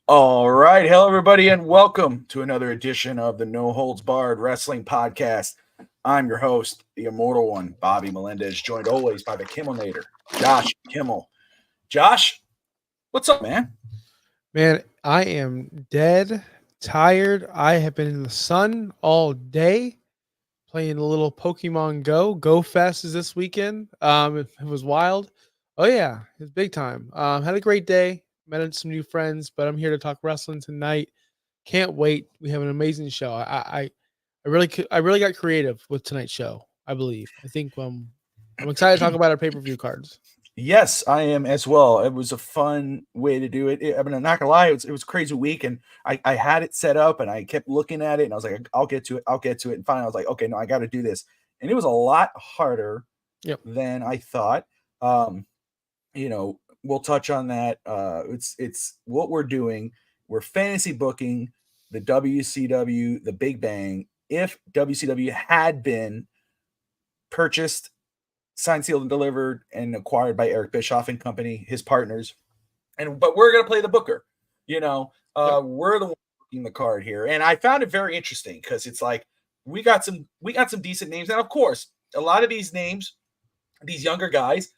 All right. Hello, everybody, and welcome to another edition of the No Holds Barred Wrestling Podcast. I'm your host, the Immortal One Bobby Melendez, joined always by the Kimmelnator Josh Kimmel. Josh, what's up, man? Man, I am dead tired. I have been in the sun all day playing a little Pokemon Go. Go Fest is this weekend. It was wild. Oh yeah, it's big time. Had a great day. Met some new friends, but I'm here to talk wrestling tonight. Can't wait. We have an amazing show. I really got creative with tonight's show. I believe. I think I'm excited to talk about our pay per view cards. Yes, I am as well. It was a fun way to do it. I'm not gonna lie, it was a crazy week, and I had it set up, and I kept looking at it, and I was like, I'll get to it, and finally I was like, okay, no, I got to do this, and it was a lot harder Yep. than I thought. Um, we'll touch on that. It's what we're doing. We're fantasy booking the WCW, the Big Bang. If WCW had been purchased, signed, sealed, and delivered, and acquired by Eric Bischoff and company, his partners, but we're gonna play the booker. Yep. We're the one booking the card here, and I found it very interesting because it's like we got some decent names, and of course, a lot of these names, these younger guys,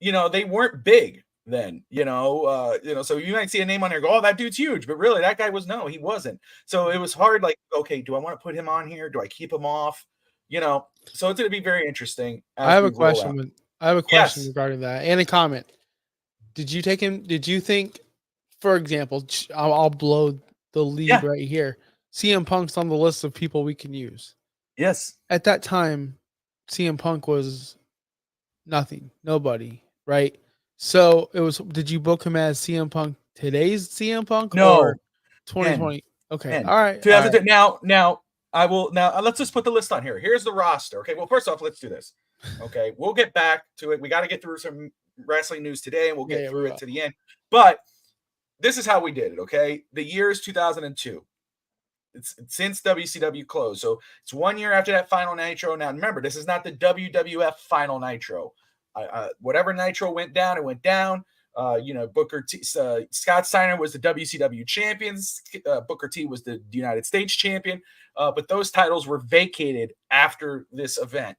they weren't big then, so you might see a name on there, go, oh, that dude's huge, but really that guy he wasn't. So it was hard, like, okay, do I want to put him on here? Do I keep him off? So it's going to be very interesting I as have we a roll out. question. I have a question Yes. regarding that and a comment. Did you take him? Did you think, for example, I'll blow the lead Yeah. right here. CM Punk's on the list of people we can use. Yes. At that time, CM Punk was nothing, nobody, right? So it was. Did you book him as CM Punk today's CM Punk or No. 10. 2020? Okay, 10. all right, all right. 2010. Now I will now let's just put the list on here. Here's the roster. Okay. Well, first off, let's do this. Okay. We'll get back to it. We got to get through some wrestling news today, and we'll Yeah, get yeah, we through it will. to the end. But this is how we did it. Okay. The year is 2002. It's since WCW closed. So it's 1 year after that final Nitro. Now, remember, this is not the WWF final Nitro. Whatever Nitro went down, it went down. Scott Steiner was the WCW champion. Booker T was the United States champion. But those titles were vacated after this event.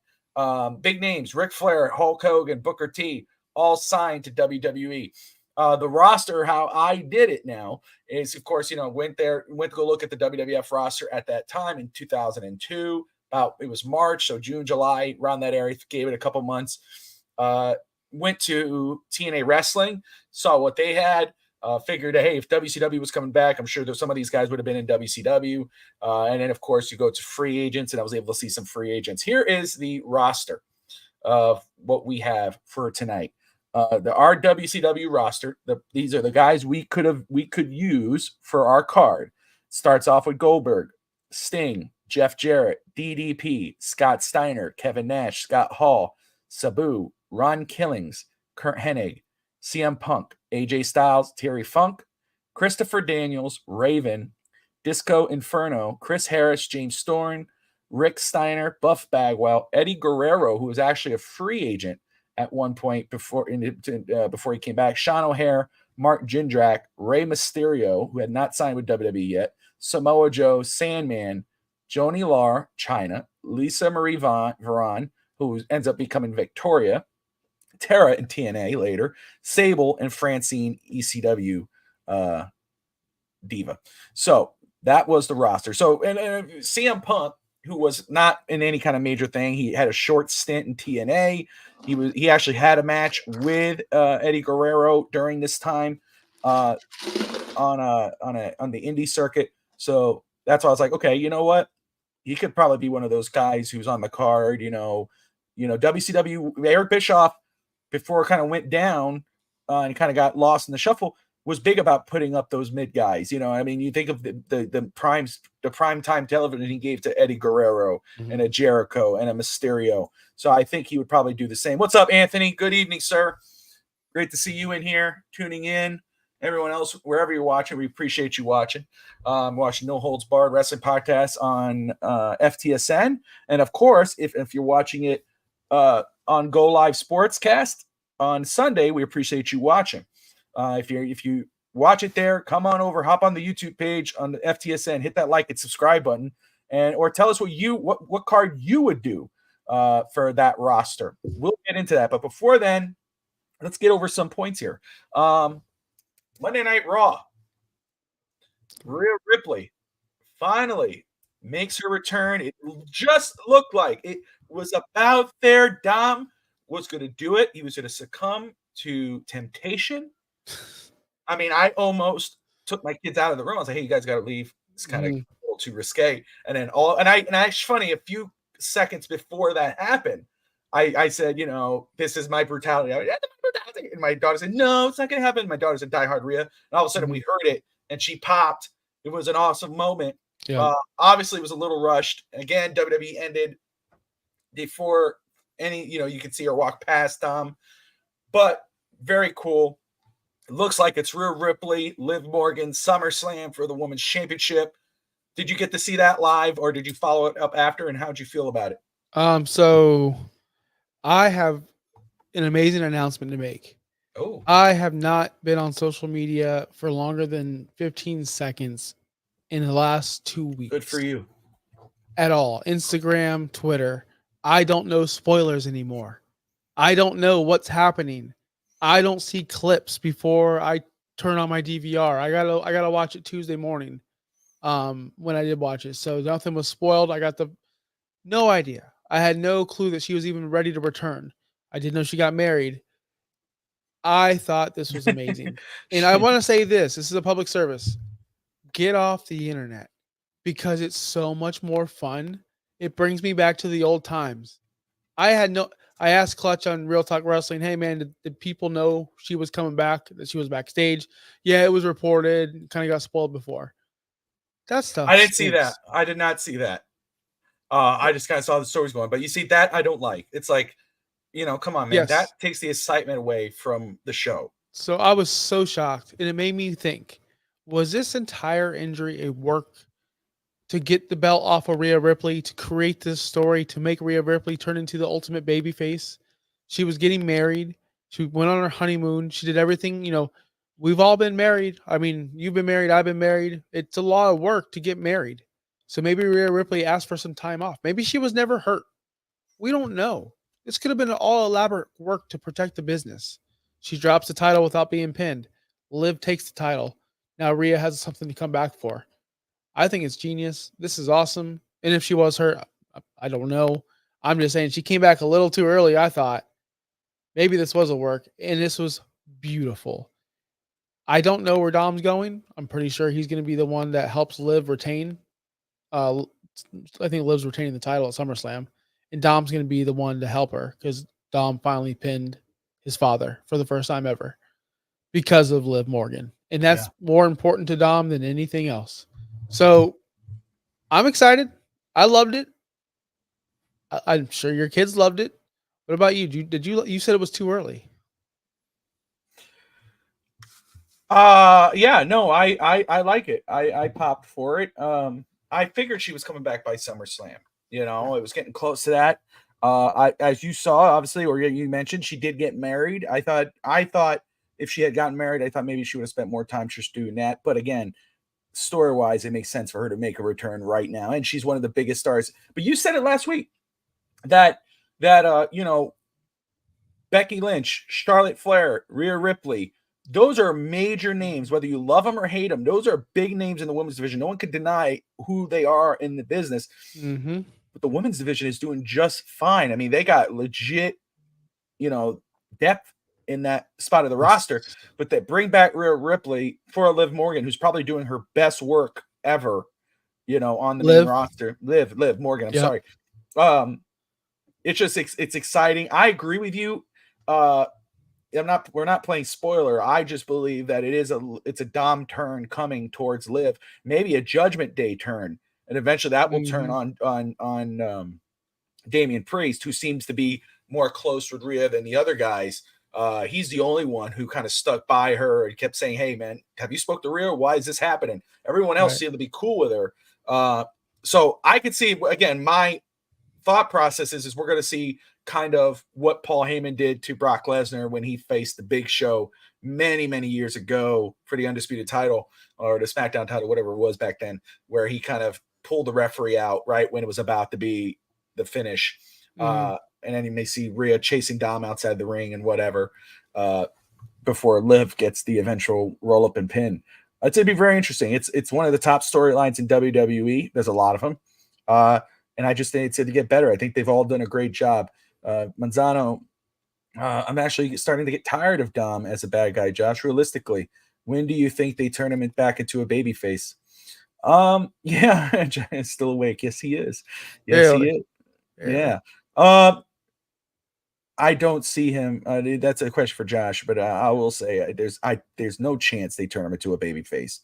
Big names: Ric Flair, Hulk Hogan, Booker T, all signed to WWE. The roster, how I did it now is, of course, went to go look at the WWF roster at that time in 2002. It was March, so June, July, around that area. Gave it a couple months. Went to TNA Wrestling, saw what they had. Figured, hey, if WCW was coming back, I'm sure that some of these guys would have been in WCW. And then, of course, you go to free agents, and I was able to see some free agents. Here is the roster of what we have for tonight. Our WCW roster. These are the guys we could use for our card. Starts off with Goldberg, Sting, Jeff Jarrett, DDP, Scott Steiner, Kevin Nash, Scott Hall, Sabu, Ron Killings, Kurt Hennig, CM Punk, AJ Styles, Terry Funk, Christopher Daniels, Raven, Disco Inferno, Chris Harris, James Storm, Rick Steiner, Buff Bagwell, Eddie Guerrero, who was actually a free agent at one point before he came back, Sean O'Hare, Mark Jindrak, Rey Mysterio, who had not signed with WWE yet, Samoa Joe, Sandman, Joni Lar, China, Lisa Marie Varon, who ends up becoming Victoria, Tara in TNA later, Sable, and Francine ECW Diva. So that was the roster. So and CM Punk, who was not in any kind of major thing, he had a short stint in TNA. He actually had a match with Eddie Guerrero during this time on the indie circuit. So that's why I was like, okay, you know what? He could probably be one of those guys who's on the card. WCW, Eric Bischoff, before it kind of went down and kind of got lost in the shuffle, was big about putting up those mid guys. I mean, you think of the prime time television he gave to Eddie Guerrero and a Jericho and a Mysterio. So I think he would probably do the same. What's up, Anthony? Good evening, sir. Great to see you in here, tuning in. Everyone else, wherever you're watching, we appreciate you watching. Watching No Holds Barred Wrestling Podcast on FTSN. And of course, if you're watching it on Go Live Sportscast on Sunday, we appreciate you watching. If you watch it there. Come on over, hop on the YouTube page on the FTSN, hit that like and subscribe button, and or tell us what card you would do for that roster. We'll get into that, but before then, let's get over some points here. Monday Night Raw. Rhea Ripley finally makes her return. It just looked like it was about there. Dom was going to do it. He was going to succumb to temptation. I mean, I almost took my kids out of the room. I was like, "Hey, you guys got to leave. It's kind of a little too risque." And then it's funny. A few seconds before that happened, I said, "This is my brutality." And my daughter said, "No, it's not going to happen." My daughter's a diehard Rhea, and all of a sudden we heard it, and she popped. It was an awesome moment. Yeah. Obviously, it was a little rushed. Again, WWE ended before any, you could see her walk past Dom, but very cool. It looks like it's Rhea Ripley, Liv Morgan, SummerSlam for the Women's Championship. Did you get to see that live, or did you follow it up after, and how'd you feel about it? So I have an amazing announcement to make. Oh, I have not been on social media for longer than 15 seconds in the last 2 weeks. good for you. At all. Instagram, Twitter. I don't know spoilers anymore. I don't know what's happening. I don't see clips before I turn on my DVR. I gotta watch it Tuesday morning. When I did watch it. So nothing was spoiled. I got no idea. I had no clue that she was even ready to return. I didn't know she got married. I thought this was amazing. And I want to say this is a public service. Get off the internet because it's so much more fun. It brings me back to the old times. I asked Clutch on Real Talk Wrestling, hey man, did people know she was coming back, that she was backstage? Yeah, it was reported, kind of got spoiled before. That stuff. I didn't see that. I did not see that. I just kind of saw the stories going, but you see that I don't like. It's like, come on, man. Yes. That takes the excitement away from the show. So I was so shocked, and it made me think: was this entire injury a work to get the belt off of Rhea Ripley, to create this story, to make Rhea Ripley turn into the ultimate babyface? She was getting married. She went on her honeymoon. She did everything. We've all been married. I mean, you've been married. I've been married. It's a lot of work to get married. So maybe Rhea Ripley asked for some time off. Maybe she was never hurt. We don't know. This could have been an all elaborate work to protect the business. She drops the title without being pinned. Liv takes the title. Now Rhea has something to come back for. I think it's genius. This is awesome. And if she was hurt, I don't know. I'm just saying she came back a little too early, I thought. Maybe this was a work, and this was beautiful. I don't know where Dom's going. I'm pretty sure he's going to be the one that helps Liv retain. I think Liv's retaining the title at SummerSlam, and Dom's going to be the one to help her because Dom finally pinned his father for the first time ever because of Liv Morgan. And that's more important to Dom than anything else. So I'm excited. I loved it. I'm sure your kids loved it. What about you? You said it was too early. Yeah, no, I like it. I popped for it. I figured she was coming back by SummerSlam. It was getting close to that. As you saw, obviously, or you mentioned, she did get married. I thought if she had gotten married, I thought maybe she would have spent more time just doing that. But again, story-wise, it makes sense for her to make a return right now, and she's one of the biggest stars. But you said it last week that Becky Lynch, Charlotte Flair, Rhea Ripley, those are major names, whether you love them or hate them. Those are big names in the women's division. No one could deny who they are in the business. Mm-hmm. But the women's division is doing just fine. I mean, they got legit, depth in that spot of the roster. But they bring back Rhea Ripley for Liv Morgan, who's probably doing her best work ever, on the main roster. Liv Morgan. I'm sorry. It's exciting. I agree with you. We're not playing spoiler. I just believe that it's a Dom turn coming towards Liv, maybe a Judgment Day turn, and eventually that will turn on Damian Priest, who seems to be more close with Rhea than the other guys. He's the only one who kind of stuck by her and kept saying, "Hey man, have you spoke to Rhea? Why is this happening?" Everyone else seemed to be cool with her. So I could see, again, my thought process is we're going to see kind of what Paul Heyman did to Brock Lesnar when he faced the Big Show many, many years ago for the undisputed title or the SmackDown title, whatever it was back then, where he kind of pulled the referee out right when it was about to be the finish. And then you may see Rhea chasing Dom outside the ring and whatever before Liv gets the eventual roll up and pin. It's going to be very interesting. It's one of the top storylines in WWE. There's a lot of them. And I just think it's going to get better. I think they've all done a great job. Manzano, I'm actually starting to get tired of Dom as a bad guy, Josh. Realistically, when do you think they turn him back into a babyface? Yeah, it's still awake. Yes, he is. Yes, Really? he is. Really? Yeah. I don't see him. That's a question for Josh, but I will say there's no chance they turn him into a babyface.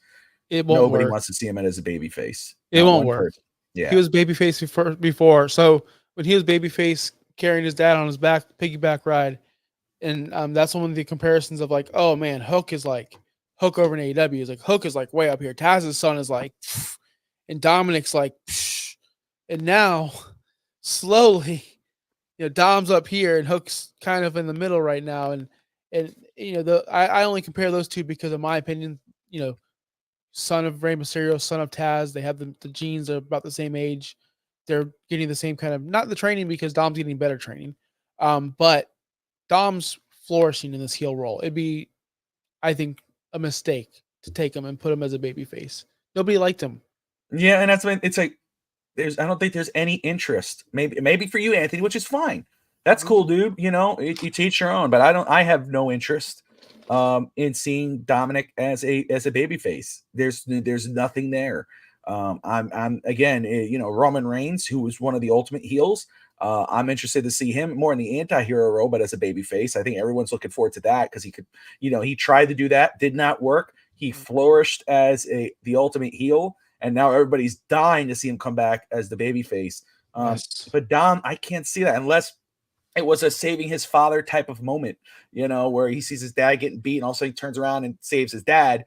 It won't Nobody work. wants to see him as a babyface. It Not won't one work. person. Yeah. He was babyface before. So when he was babyface carrying his dad on his back, piggyback ride, and that's one of the comparisons of like, oh man, Hook is like Hook over in AEW is like Hook is like way up here. Taz's son is like, pff, and Dominic's like, psh. And now slowly, Dom's up here and Hook's kind of in the middle right now. And I only compare those two because of my opinion, son of Rey Mysterio, son of Taz. They have the genes are about the same age. They're getting the same kind of not the training because Dom's getting better training, but Dom's flourishing in this heel role. It'd be, I think, a mistake to take him and put him as a babyface. Nobody liked him. Yeah, and that's when it's like I don't think there's any interest. Maybe for you, Anthony, which is fine. That's cool, dude. You teach your own, but I have no interest in seeing Dominic as a babyface. There's nothing there. I'm again, Roman Reigns, who was one of the ultimate heels. I'm interested to see him more in the anti-hero role, but as a babyface. I think everyone's looking forward to that because he could, he tried to do that, did not work. He flourished as the ultimate heel, and now everybody's dying to see him come back as the babyface. Yes. But Dom, I can't see that unless it was a saving his father type of moment, where he sees his dad getting beat and all of a sudden he turns around and saves his dad.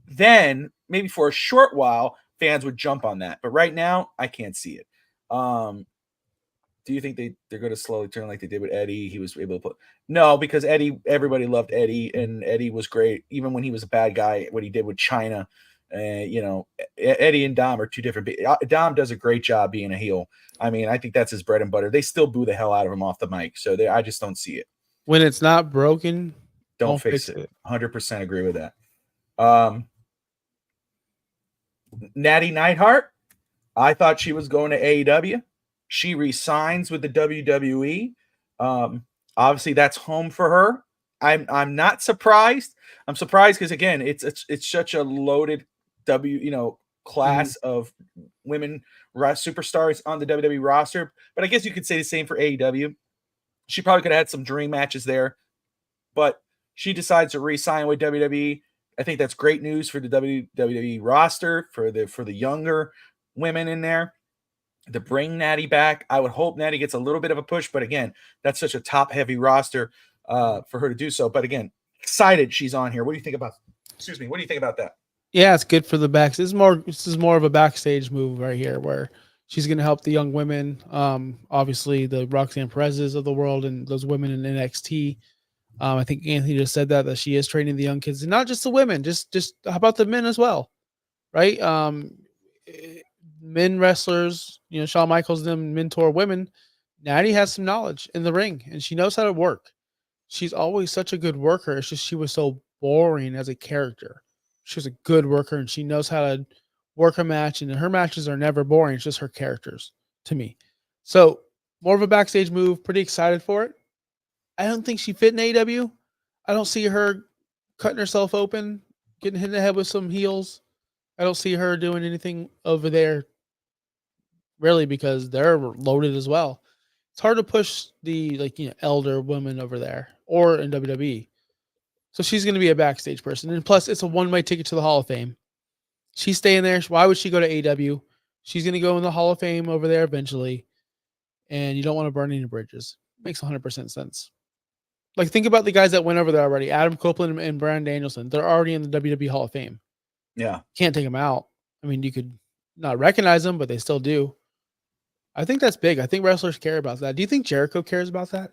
Then maybe for a short while, fans would jump on that. But right now, I can't see it. Do you think they're going to slowly turn like they did with Eddie? He was able to put no, because everybody loved Eddie, and Eddie was great, even when he was a bad guy. What he did with China, Eddie and Dom are two different. Dom does a great job being a heel. I mean, I think that's his bread and butter. They still boo the hell out of him off the mic, so I just don't see it. When it's not broken, don't fix it. 100% agree with that. Natty Neidhart, I thought she was going to AEW. She resigns with the WWE. Obviously, that's home for her. I'm not surprised. I'm surprised because again, it's such a loaded class of women superstars on the WWE roster. But I guess you could say the same for AEW. She probably could have had some dream matches there, but she decides to re-sign with WWE. I think that's great news for the WWE roster for the younger women in there. To bring Natty back, I would hope Natty gets a little bit of a push, but again, that's such a top-heavy roster for her to do so. But again, excited she's on here. What do you think about? Excuse me. What do you think about that? Yeah, it's good for the back. This is more of a backstage move right here, where she's going to help the young women. Obviously, the Roxanne Perez's of the world and those women in NXT. I think Anthony just said that she is training the young kids, and not just the women, just how about the men as well, right? Men wrestlers, Shawn Michaels them mentor women. Natty has some knowledge in the ring, and she knows how to work. She's always such a good worker. It's just she was so boring as a character. She's a good worker, and she knows how to work a match, and her matches are never boring. It's just her characters to me. So more of a backstage move. Pretty excited for it. I don't think she fit in AEW. I don't see her cutting herself open, getting hit in the head with some heels. I don't see her doing anything over there, really, because they're loaded as well. It's hard to push the elder women over there or in WWE. So she's going to be a backstage person, and plus it's a one-way ticket to the Hall of Fame. She's staying there. Why would she go to AEW? She's going to go in the Hall of Fame over there eventually, and you don't want to burn any bridges. Makes 100% sense. Like, think about the guys that went over there already. Adam Copeland and Bryan Danielson. They're already in the WWE Hall of Fame. Yeah. Can't take them out. I mean, you could not recognize them, but they still do. I think that's big. I think wrestlers care about that. Do you think Jericho cares about that?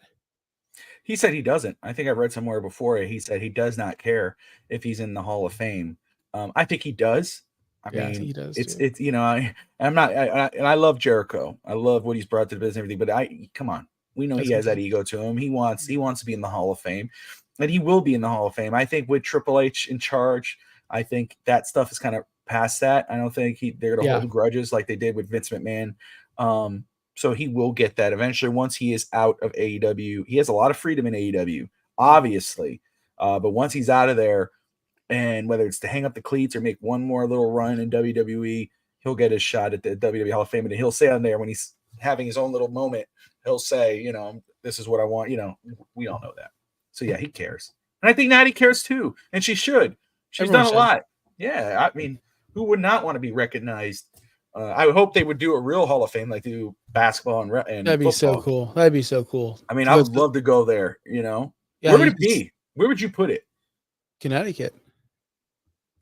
He said he doesn't. I think I read somewhere before he said he does not care if he's in the Hall of Fame. I think he does. I Yeah, I think mean, he does it's too. it's you know I'm not and I love Jericho. I love what he's brought to the business and everything. But come on, we know he That's has that complete. ego to him. He wants to be in the Hall of Fame, and he will be in the Hall of Fame. I think with Triple H in charge, I think that stuff is kind of past that. I don't think they're going to Yeah. hold grudges like they did with Vince McMahon. Um, so he will get that eventually once he is out of AEW. He has a lot of freedom in AEW, obviously. But once he's out of there, and whether it's to hang up the cleats or make one more little run in WWE, he'll get his shot at the WWE Hall of Fame. And he'll say on there when he's having his own little moment, he'll say, this is what I want. We all know that. So yeah, he cares. And I think Natty cares too. And she should. She's Everyone done a should. lot. Yeah. I mean, who would not want to be recognized? I would hope they would do a real Hall of Fame like they do basketball and That'd be so football. cool. That'd be so cool. I mean, To I go would to, love to go there, yeah, Where would you it be? Where would you put it? Connecticut.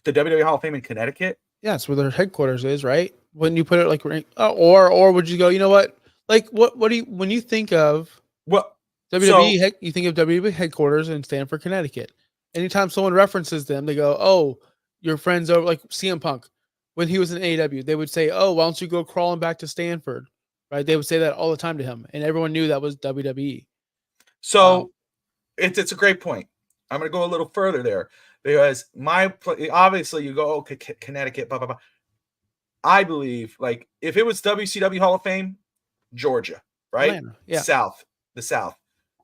The WWE Hall of Fame in Connecticut? Yeah, it's where their headquarters is, right? Wouldn't you put it like or would you go, you know what? Like what do you when you think of Well, WWE, so you think of WWE headquarters in Stamford, Connecticut. Anytime someone references them, they go, "Oh, your friends over." Like CM Punk, when he was in AEW, they would say, "Oh, why don't you go crawling back to Stanford?" Right? They would say that all the time to him, and everyone knew that was WWE. Um, so it's a great point. I'm going to go a little further there because obviously you go Connecticut, blah blah blah. I believe like if it was WCW Hall of Fame, Georgia, right? Atlanta, yeah, The South.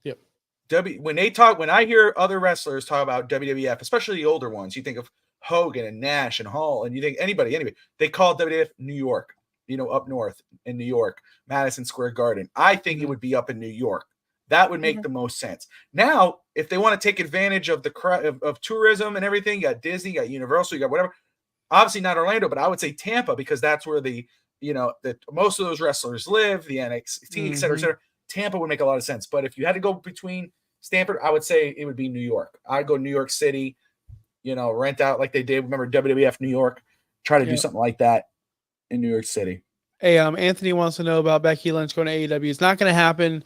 yep, When I hear other wrestlers talk about WWF, especially the older ones, you think of Hogan and Nash and Hall, and you think anybody, they call WWF New York, up north in New York, Madison Square Garden. I think it would be up in New York. That would make the most sense. Now, if they want to take advantage of the of tourism and everything, you got Disney, you got Universal, you got whatever. Obviously not Orlando, but I would say Tampa because that's where most of those wrestlers live, the NXT, et cetera, et cetera. Tampa would make a lot of sense. But if you had to go between Stanford, I would say it would be New York. I'd go New York City, rent out like they did. Remember WWF New York? Try to do yep. something like that in New York City. Hey, Anthony wants to know about Becky Lynch going to AEW. It's not going to happen.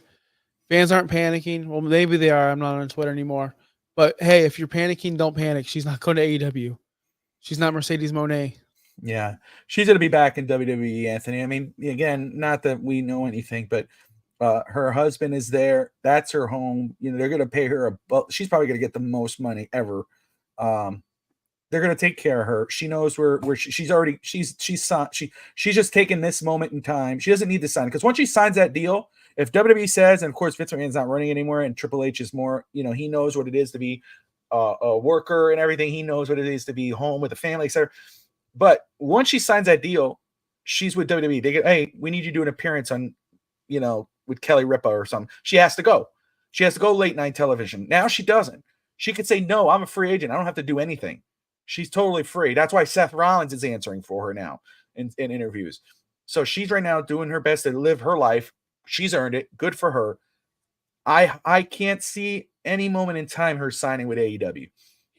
Fans aren't panicking. Well, maybe they are. I'm not on Twitter anymore. But hey, if you're panicking, don't panic. She's not going to AEW. She's not Mercedes Moné. Yeah, she's going to be back in WWE, Anthony. I mean, again, not that we know anything, but her husband is there. That's her home. They're going to pay her she's probably going to get the most money ever. They're going to take care of her. She knows where she's just taking this moment in time. She doesn't need to sign because once she signs that deal, if WWE says, and of course Vince McMahon's not running anymore, and Triple H is more, he knows what it is to be a worker and everything. He knows what it is to be home with a family, etc. But once she signs that deal, she's with WWE. They get, hey, we need you to do an appearance on, with Kelly Ripa or something. She has to go. She has to go late night television. Now she doesn't. She could say, no, I'm a free agent. I don't have to do anything. She's totally free. That's why Seth Rollins is answering for her now in interviews. So she's right now doing her best to live her life. She's earned it. Good for her. I can't see any moment in time her signing with AEW.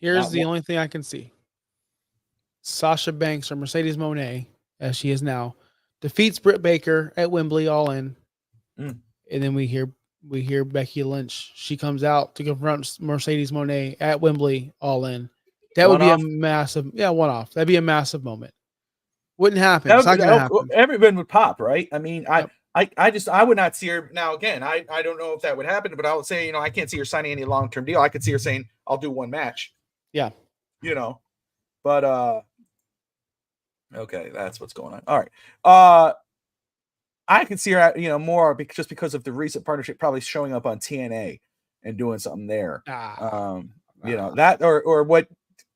Here's the only thing I can see. Sasha Banks or Mercedes Moné, as she is now, defeats Britt Baker at Wembley all in. And then we hear Becky Lynch. She comes out to confront Mercedes Moné at Wembley all in. That would be a massive, one-off. That'd be a massive moment. Wouldn't happen. It's not gonna happen. Everyone would pop, right? I mean, I would not see her now. Again, I don't know if that would happen, but I would say, I can't see her signing any long-term deal. I could see her saying, I'll do one match. Yeah. But okay, that's what's going on. All right. I can see her, more just because of the recent partnership, probably showing up on TNA and doing something there. That or what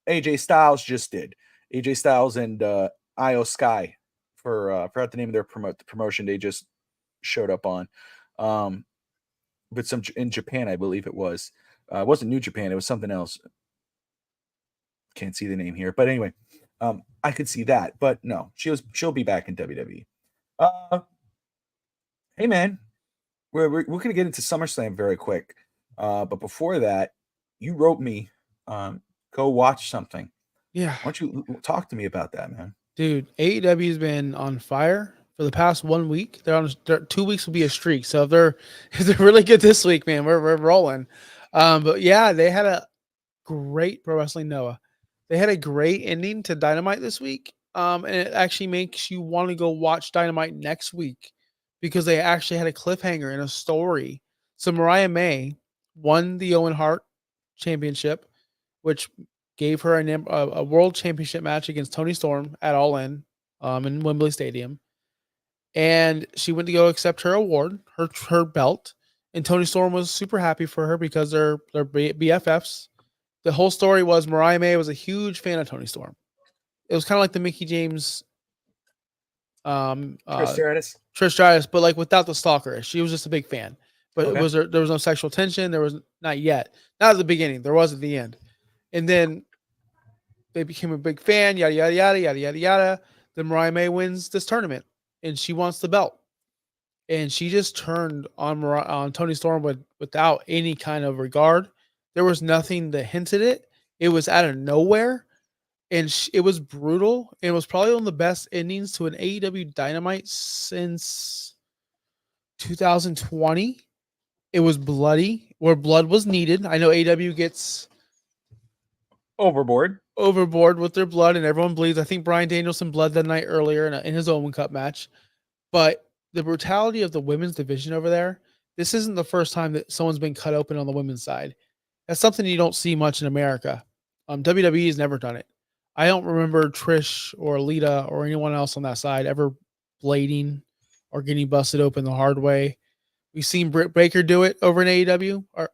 AJ Styles just did. AJ Styles and Io Sky forgot the name of their promotion they just showed up on. But some in Japan, I believe it was. It wasn't New Japan, it was something else. Can't see the name here, but anyway, I could see that, but no, she'll be back in WWE. Hey man, we're gonna get into SummerSlam very quick, but before that, you wrote me, go watch something. Yeah, why don't you talk to me about that, man? Dude, AEW's been on fire for the past 1 week. They're 2 weeks will be a streak. So if they're if they're really good this week, man, we're rolling. But yeah, they had a great Pro Wrestling Noah. They had a great ending to Dynamite this week. And it actually makes you want to go watch Dynamite next week because they actually had a cliffhanger and a story. So Mariah May won the Owen Hart Championship, which gave her a world championship match against Tony Storm at All in Wembley Stadium. And she went to go accept her award, her belt. And Tony Storm was super happy for her because they're BFFs. The whole story was Mariah May was a huge fan of Tony Storm. It was kind of like the Mickey James Trish Stratus. Trish Stratus, but like without the stalker. She was just a big fan. But Okay. there was no sexual tension. There was not yet. Not at the beginning. There was at the end. And then they became a big fan, yada yada yada yada yada yada. Then Mariah May wins this tournament and she wants the belt. And she just turned on Tony Storm without any kind of regard. There was nothing that hinted it. It was out of nowhere, and it was brutal. It was probably one of the best endings to an AEW Dynamite since 2020. It was bloody, where blood was needed. I know AEW gets Overboard with their blood, and everyone bleeds. I think Bryan Danielson bled that night earlier in his Owen Cup match, but the brutality of the women's division over there. This isn't the first time that someone's been cut open on the women's side. That's something you don't see much in America. WWE has never done it. I don't remember Trish or Lita or anyone else on that side ever blading or getting busted open the hard way. We've seen Britt Baker do it over in AEW, or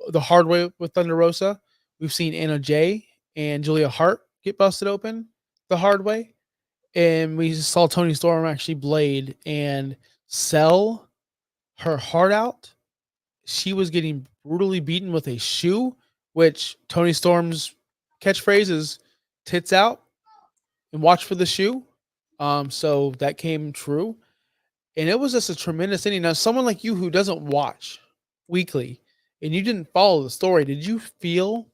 the hard way with Thunder Rosa. We've seen Anna Jay and Julia Hart get busted open the hard way. And we saw Tony Storm actually blade and sell her heart out. She was getting brutally beaten with a shoe, which Tony Storm's catchphrase is tits out and watch for the shoe. So that came true. And it was just a tremendous ending. Now, someone like you who doesn't watch weekly and you didn't follow the story, did you feel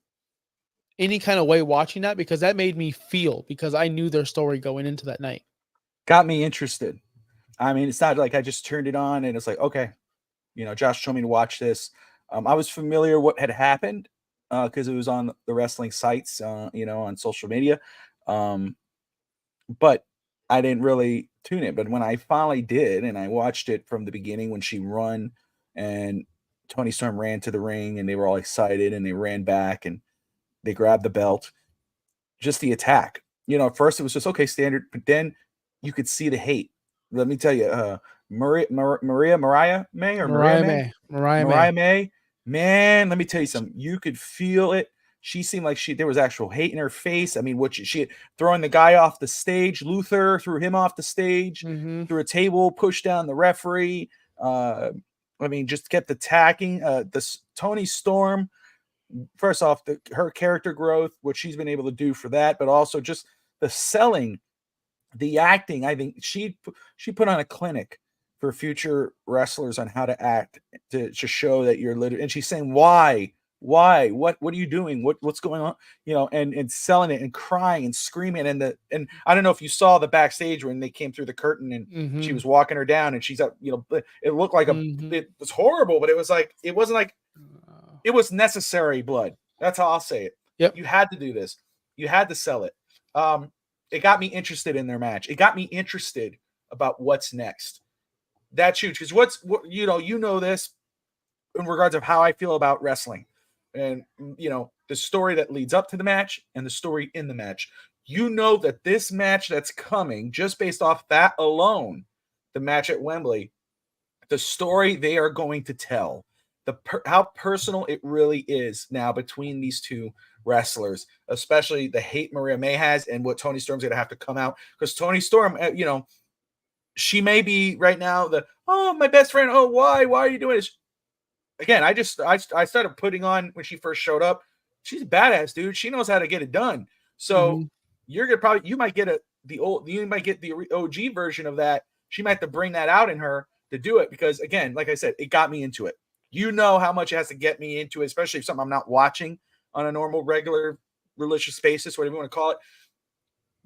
any kind of way watching that? Because that made me feel, because I knew their story going into that night. Got me interested. I mean, it's not like I just turned it on and it's like, okay, Josh told me to watch this. I was familiar what had happened because it was on the wrestling sites, on social media. But I didn't really tune in. But when I finally did, and I watched it from the beginning when she run and Tony Storm ran to the ring and they were all excited and they ran back and they grabbed the belt, just the attack. At first it was just okay, standard, but then you could see the hate. Let me tell you, Mariah May, man, let me tell you something. You could feel it. She seemed like there was actual hate in her face. I mean, she had throwing the guy off the stage, Luther threw him off the stage, through a table, pushed down the referee. Just kept attacking. This Tony Storm, first off, her character growth, what she's been able to do for that, but also just the selling, the acting. I think she put on a clinic for future wrestlers on how to act to show that you're literally. And she's saying, why, what are you doing? What's going on? And selling it and crying and screaming. And I don't know if you saw the backstage when they came through the curtain and she was walking her down and she's up, it looked like it was horrible, but it was like, it wasn't like, it was necessary blood. That's how I'll say it. Yep. You had to do this. You had to sell it. It got me interested in their match. It got me interested about what's next. That's huge. Because this in regards of how I feel about wrestling and, the story that leads up to the match and the story in the match. That this match that's coming, just based off that alone, the match at Wembley, the story they are going to tell, how personal it really is now between these two wrestlers, especially the hate Mariah May has and what Tony Storm's going to have to come out. Because Tony Storm, she may be right now my best friend. Oh, why are you doing this? Again, I started putting on when she first showed up. She's a badass, dude. She knows how to get it done. So you might get the OG version of that. She might have to bring that out in her to do it because, again, like I said, it got me into it. How much it has to get me into it, especially if something I'm not watching on a normal, regular, religious basis, whatever you want to call it.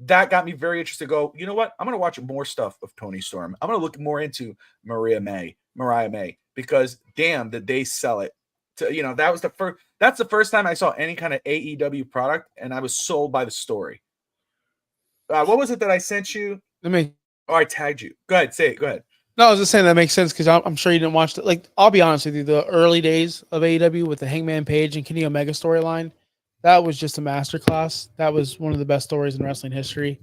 that got me very interested to go, you know what? I'm going to watch more stuff of Tony Storm. I'm going to look more into Mariah May, because damn, did they sell it. That was that's the first time I saw any kind of AEW product, and I was sold by the story. What was it that I sent you? I tagged you. Go ahead, say it. Go ahead. No, I was just saying that makes sense because I'm sure you didn't watch it. Like, I'll be honest with you, the early days of AEW with the Hangman Page and Kenny Omega storyline, that was just a masterclass. That was one of the best stories in wrestling history,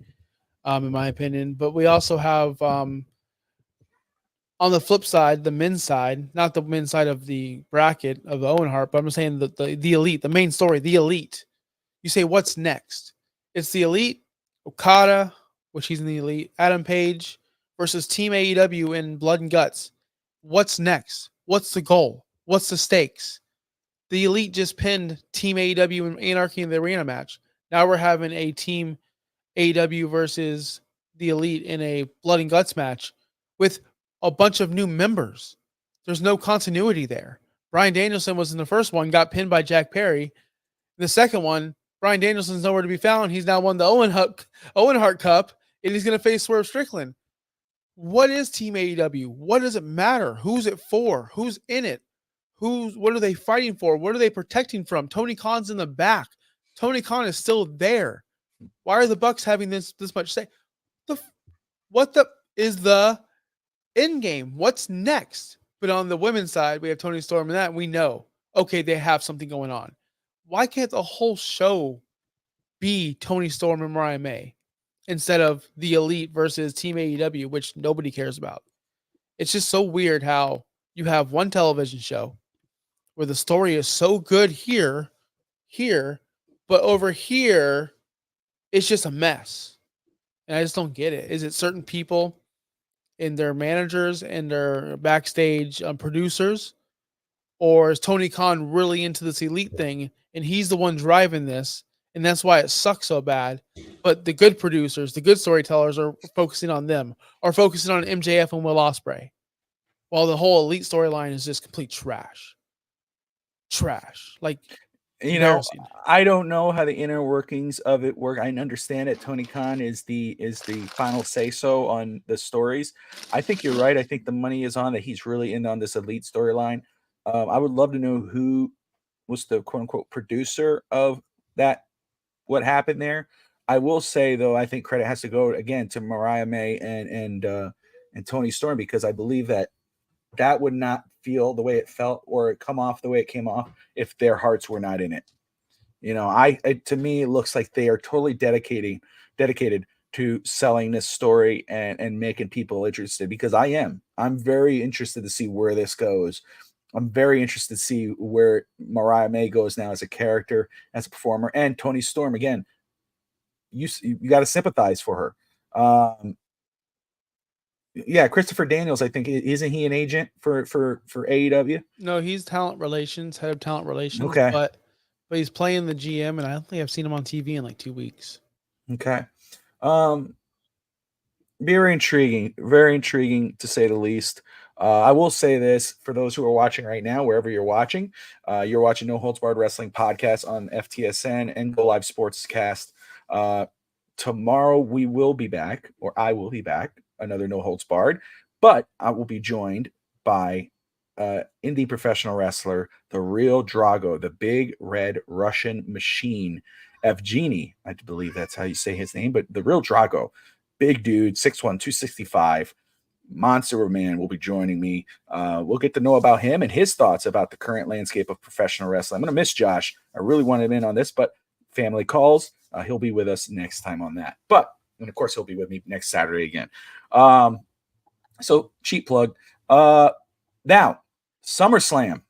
in my opinion. But we also have, on the flip side, the men's side, not the men's side of the bracket of the Owen Hart, but I'm saying the elite, the main story, the elite. You say, what's next? It's the elite, Okada, which he's in the elite, Adam Page versus Team AEW in Blood and Guts. What's next? What's the goal? What's the stakes? The elite just pinned Team AEW and Anarchy in the arena match. Now we're having a Team AEW versus the elite in a Blood and Guts match with a bunch of new members. There's no continuity there. Bryan Danielson was in the first one, got pinned by Jack Perry. In the second one, Bryan Danielson's nowhere to be found. He's now won the Owen Hart Cup, and he's going to face Swerve Strickland. What is Team AEW? What does it matter? Who's it for? Who's in it? What are they fighting for? What are they protecting from? Tony Khan's in the back. Tony Khan is still there. Why are the Bucks having this much say? What is the end game? What's next? But on the women's side, we have Tony Storm and that, and we know, okay, they have something going on. Why can't the whole show be Tony Storm and Mariah May instead of the elite versus Team AEW, which nobody cares about? It's just so weird how you have one television show where the story is so good here, but over here, it's just a mess. And I just don't get it. Is it certain people and their managers and their backstage producers? Or is Tony Khan really into this elite thing and he's the one driving this? And that's why it sucks so bad. But the good producers, the good storytellers are focusing on them, or focusing on MJF and Will Ospreay, while the whole elite storyline is just complete trash. Like, I don't know how the inner workings of it work. I understand that Tony Khan is the final say so on the stories. I think you're right. I think the money is on that. He's really in on this elite storyline. I would love to know who was the quote unquote producer of that. What happened there? I will say though, I think credit has to go again to Mariah May and Tony Storm, because I believe that would not feel the way it felt or come off the way it came off if their hearts were not in it. To me, it looks like they are totally dedicated to selling this story and making people interested, because I'm very interested to see where this goes. I'm very interested to see where Mariah May goes now as a character, as a performer, and Tony Storm again. You got to sympathize for her. Yeah, Christopher Daniels, I think, isn't he an agent for AEW? No, he's talent relations, head of talent relations. Okay, but he's playing the GM, and I don't think I've seen him on TV in like 2 weeks. Okay, very intriguing to say the least. I will say this for those who are watching right now, wherever you're watching No Holds Barred Wrestling Podcast on FTSN and Go Live Sportscast. Tomorrow we will be back, or I will be back, another No Holds Barred, but I will be joined by indie professional wrestler, the real Drago, the big red Russian machine, Evgeny, I believe that's how you say his name, but the real Drago, big dude, 6'1", 265, monster of a man, will be joining me. We'll get to know about him and his thoughts about the current landscape of professional wrestling. I'm going to miss Josh. I really want him in on this, but family calls. He'll be with us next time on that. And of course, he'll be with me next Saturday again. So cheap plug. Now, SummerSlam.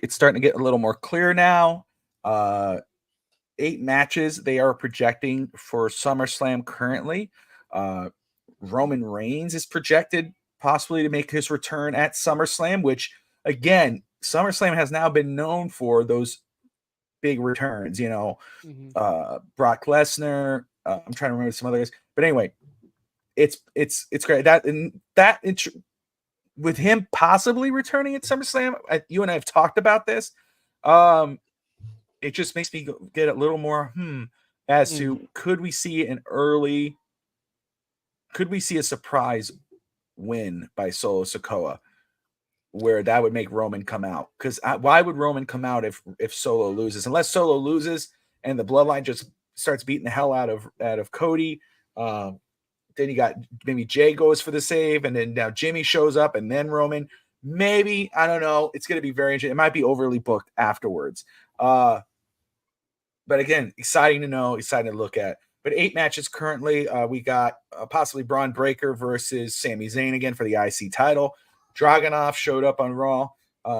It's starting to get a little more clear now. 8 matches they are projecting for SummerSlam currently. Roman Reigns is projected possibly to make his return at SummerSlam, which, again, SummerSlam has now been known for those big returns. Brock Lesnar. I'm trying to remember some other guys, but anyway, it's great with him possibly returning at SummerSlam. You and I have talked about this. It just makes me get a little more as to could we see a surprise win by Solo Sikoa where that would make Roman come out? Because why would Roman come out if Solo loses? Unless Solo loses and the bloodline just starts beating the hell out of Cody. Then you got maybe Jay goes for the save, and then now Jimmy shows up, and then Roman. Maybe, I don't know. It's going to be very interesting. It might be overly booked afterwards. But again, exciting to know, exciting to look at. But 8 matches currently. We got possibly Braun Breaker versus Sami Zayn again for the IC title. Dragunov showed up on Raw.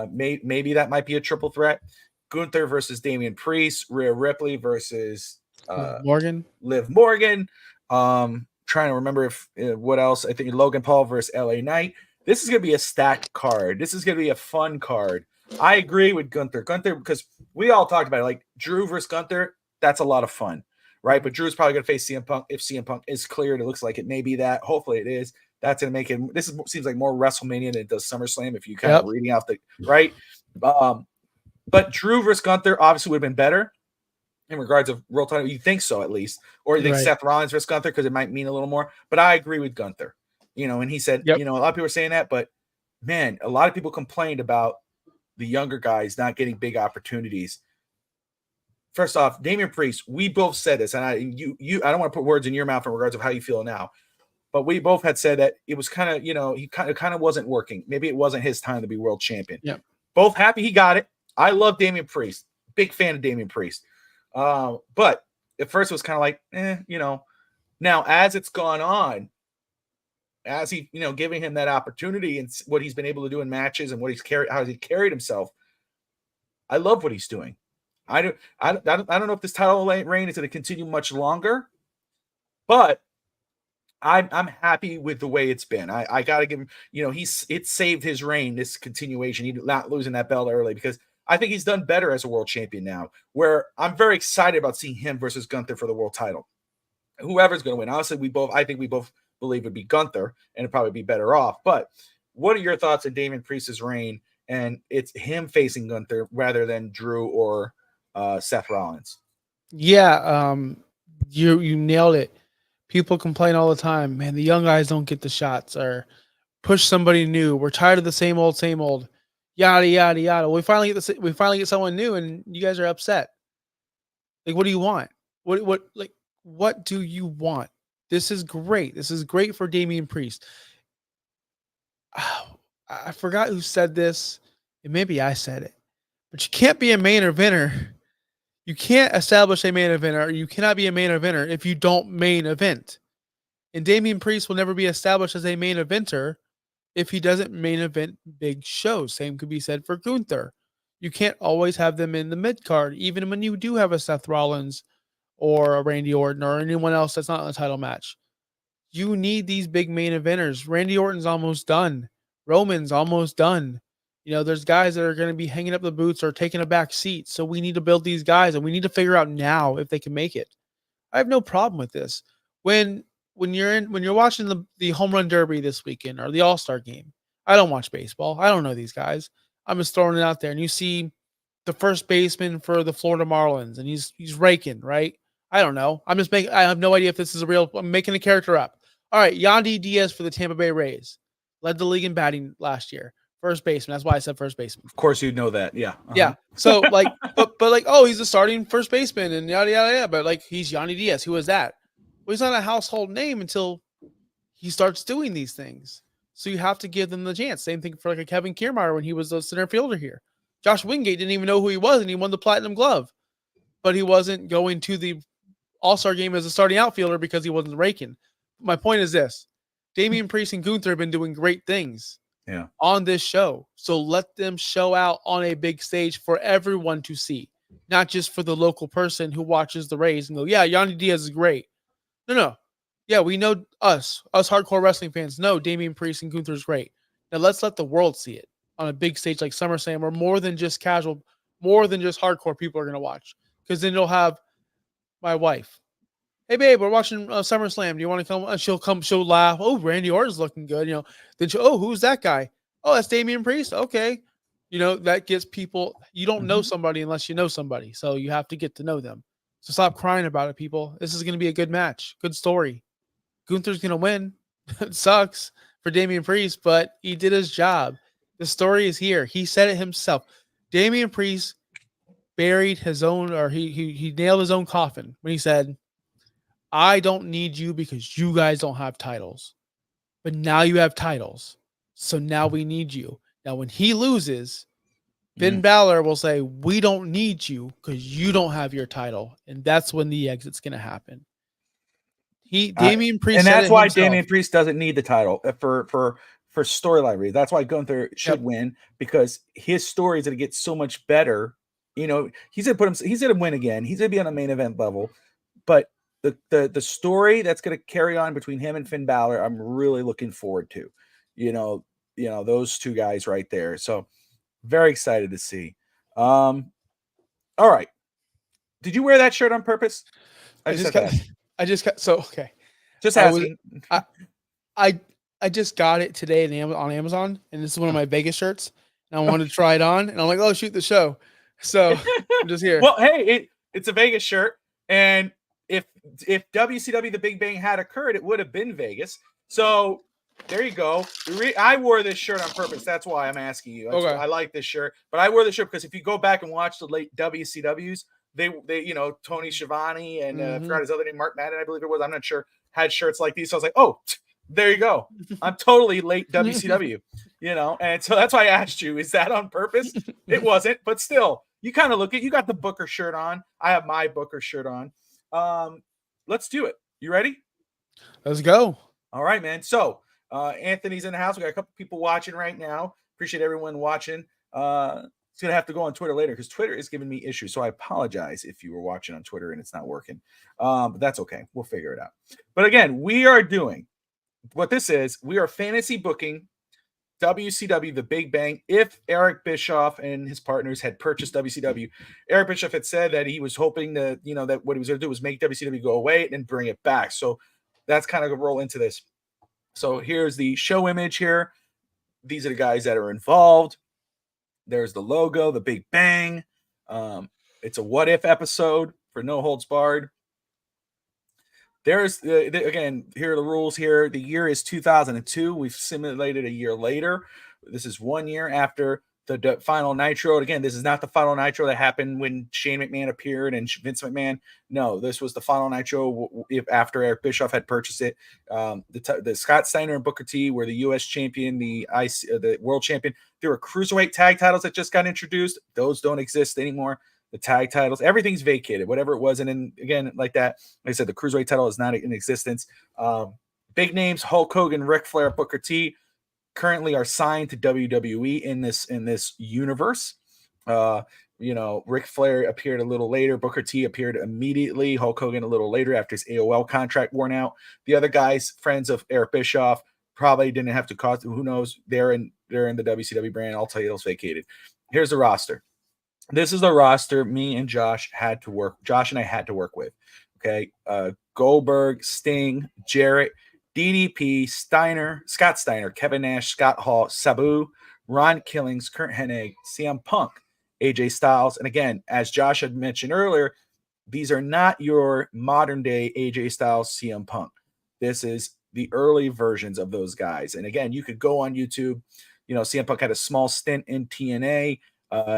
Maybe that might be a triple threat. Gunther versus Damian Priest. Rhea Ripley versus Liv Morgan. Trying to remember if what else. I think Logan Paul versus LA Knight. This is going to be a stacked card. This is going to be a fun card. I agree with Gunther. Because we all talked about it, like Drew versus Gunther, that's a lot of fun, right? But Drew's probably going to face CM Punk. If CM Punk is cleared, it looks like it may be that. Hopefully it is. That's going to make it. Seems like more WrestleMania than it does SummerSlam if you kind of reading out the right. But Drew versus Gunther obviously would have been better in regards of world title. You think so, at least. Or you think Seth Rollins versus Gunther because it might mean a little more. But I agree with Gunther. And he said, a lot of people are saying that, but man, a lot of people complained about the younger guys not getting big opportunities. First off, Damian Priest, we both said this, and I don't want to put words in your mouth in regards of how you feel now, but we both had said that it was kind of, he kind of wasn't working. Maybe it wasn't his time to be world champion. Yeah. Both happy he got it. I love Damian Priest. Big fan of Damian Priest. But at first it was kind of like, now as it's gone on, as he, giving him that opportunity and what he's been able to do in matches and what how he carried himself, I love what he's doing. I don't know if this title reign is going to continue much longer, but I'm happy with the way it's been. I got to give him, it saved his reign, this continuation. He's not losing that belt early because I think he's done better as a world champion now, where I'm very excited about seeing him versus Gunther for the world title. Whoever's going to win. Honestly, I think we both believe would be Gunther, and it'd probably be better off. But what are your thoughts on Damian Priest's reign? And it's him facing Gunther rather than Drew or Seth Rollins. Yeah, you nailed it. People complain all the time, man, the young guys don't get the shots or push somebody new. We're tired of the same old, yada, yada, yada. We finally get someone new and you guys are upset. Like, what do you want? What do you want? This is great. This is great for Damian Priest. Oh, I forgot who said this. And maybe I said it. But you can't be a main eventer. You can't establish a main eventer. Or you cannot be a main eventer if you don't main event. And Damian Priest will never be established as a main eventer if he doesn't main event big shows. Same could be said for Gunther. You can't always have them in the mid card, even when you do have a Seth Rollins or a Randy Orton or anyone else that's not in a title match. You need these big main eventers. Randy Orton's almost done. Roman's almost done. There's guys that are going to be hanging up the boots or taking a back seat. So we need to build these guys, and we need to figure out now if they can make it. I have no problem with this. When you're watching the home run derby this weekend or the All-Star game, I don't watch baseball. I don't know these guys. I'm just throwing it out there, and you see the first baseman for the Florida Marlins, and he's raking, right? I don't know. I have no idea if this is I'm making a character up. All right, Yandy Diaz for the Tampa Bay Rays. Led the league in batting last year. First baseman. That's why I said first baseman. Of course you'd know that. Yeah. Uh-huh. Yeah. So but he's a starting first baseman and yada, yada, yada. But he's Yandy Diaz. Who is that? Well, he's not a household name until he starts doing these things. So you have to give them the chance. Same thing for a Kevin Kiermaier when he was a center fielder here. Josh Wingate didn't even know who he was, and he won the Platinum Glove. But he wasn't going to the All-Star game as a starting outfielder because he wasn't raking. My point is this. Damian Priest and Gunther have been doing great things on this show. So let them show out on a big stage for everyone to see, not just for the local person who watches the Rays and go, yeah, Yandy Diaz is great. No. Yeah, we know us hardcore wrestling fans know Damian Priest and Gunther is great. Now let's let the world see it on a big stage like SummerSlam, or more than just casual, more than just hardcore people are going to watch. Because then you'll have my wife. Hey, babe, we're watching SummerSlam. Do you want to come? And she'll laugh. Oh, Randy Orton's looking good. Then who's that guy? Oh, that's Damian Priest. Okay. That gets people, you don't know somebody unless you know somebody. So you have to get to know them. So stop crying about it, people. This is going to be a good match, good story. Gunther's going to win. It sucks for Damian Priest, but he did his job. The story is here. He said it himself. Damian Priest buried his own, or he nailed his own coffin when he said, I don't need you because you guys don't have titles. But now you have titles. So now we need you. Now, when he loses, Finn Balor will say, we don't need you because you don't have your title. And that's when the exit's going to happen. Damian Priest and said that's it why himself. Damian Priest doesn't need the title for storyline reasons. That's why Gunther should win, because his story is going to get so much better. You know, he's going to win again. He's going to be on a main event level, but the story that's going to carry on between him and Finn Balor, I'm really looking forward to. You know, those two guys right there. So very excited to see. All right. Did you wear that shirt on purpose? I just got so okay. Just asking. I just got it today on Amazon, and this is one of my Vegas shirts. And I wanted to try it on, and I'm like, oh, shoot the show. So I'm just here. Well, hey, it's a Vegas shirt, and if WCW The Big Bang had occurred, it would have been Vegas. So there you go. I wore this shirt on purpose. That's why I'm asking you. Okay. I like this shirt, but I wore the shirt because if you go back and watch the late WCWs, they Tony Schiavone and I forgot his other name, Mark Madden, I believe it was. I'm not sure. Had shirts like these. So I was like, oh, there you go. I'm totally late WCW, and so that's why I asked you, is that on purpose? It wasn't, but still, you kind of you got the Booker shirt on. I have my Booker shirt on. Let's do it. You ready? Let's go. All right, man. So Anthony's in the house. We got a couple people watching right now. Appreciate everyone watching. It's going to have to go on Twitter later because Twitter is giving me issues. So I apologize if you were watching on Twitter and it's not working. But that's okay. We'll figure it out. But again, we are doing what this is. We are fantasy booking WCW The Big Bang. If Eric Bischoff and his partners had purchased WCW, Eric Bischoff had said that he was hoping that, that what he was going to do was make WCW go away and then bring it back. So that's kind of a roll into this. So here's the show image here. These are the guys that are involved. There's the logo, The Big Bang. It's a what if episode for No Holds Barred. There's again, here are the rules here. The year is 2002. We've simulated a year later. This is 1 year after the final Nitro. Again, this is not the final Nitro that happened when Shane McMahon appeared and Vince McMahon. No, this was the final Nitro after Eric Bischoff had purchased it. The Scott Steiner and Booker T were the U.S. champion, the world champion. There were cruiserweight tag titles that just got introduced. Those don't exist anymore. The tag titles, everything's vacated, whatever it was. And then again, like that, like I said, the cruiserweight title is not in existence. Big names, Hulk Hogan, Ric Flair, Booker T, currently are signed to WWE in this universe. Ric Flair appeared a little later. Booker T appeared immediately. Hulk Hogan a little later after his AOL contract worn out. The other guys, friends of Eric Bischoff, probably didn't have to cost. Who knows? They're in the WCW brand. All titles vacated. Here's the roster. This is the roster me and Josh and I had to work with. Okay. Goldberg, Sting, Jarrett, DDP, Scott Steiner, Kevin Nash, Scott Hall, Sabu, Ron Killings, Kurt Hennig, CM Punk, AJ Styles. And again, as Josh had mentioned earlier, these are not your modern day AJ Styles, CM Punk. This is the early versions of those guys. And again, you could go on YouTube. CM Punk had a small stint in TNA.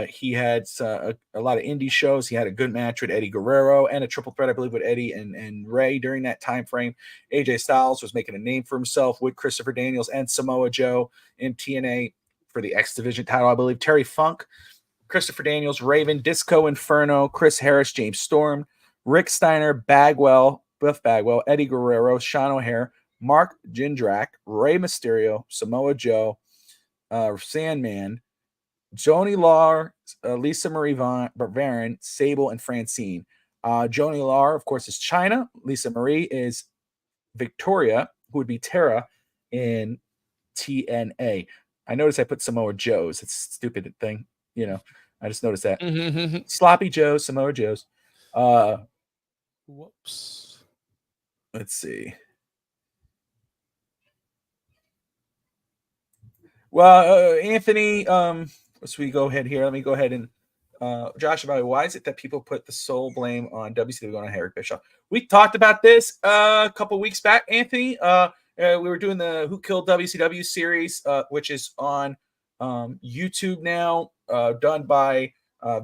He had a lot of indie shows. He had a good match with Eddie Guerrero and a triple threat, I believe, with Eddie and Ray during that time frame. AJ Styles was making a name for himself with Christopher Daniels and Samoa Joe in TNA for the X Division title, I believe. Terry Funk, Christopher Daniels, Raven, Disco Inferno, Chris Harris, James Storm, Rick Steiner, Buff Bagwell, Eddie Guerrero, Sean O'Hare, Mark Jindrak, Rey Mysterio, Samoa Joe, Sandman, Joni Law, Lisa Marie Varon, Sable, and Francine. Joni Law, of course, is China. Lisa Marie is Victoria, who would be Tara in TNA. I noticed I put Samoa Joe's. It's a stupid thing. I just noticed that. Sloppy Joe's, Samoa Joe's. Whoops. Let's see. Well, Anthony, let's we go ahead here. Let me go ahead and Josh, about why is it that people put the sole blame on WCW going on Eric Bischoff? We talked about this a couple weeks back, Anthony. We were doing the Who Killed WCW series, which is on YouTube now, done by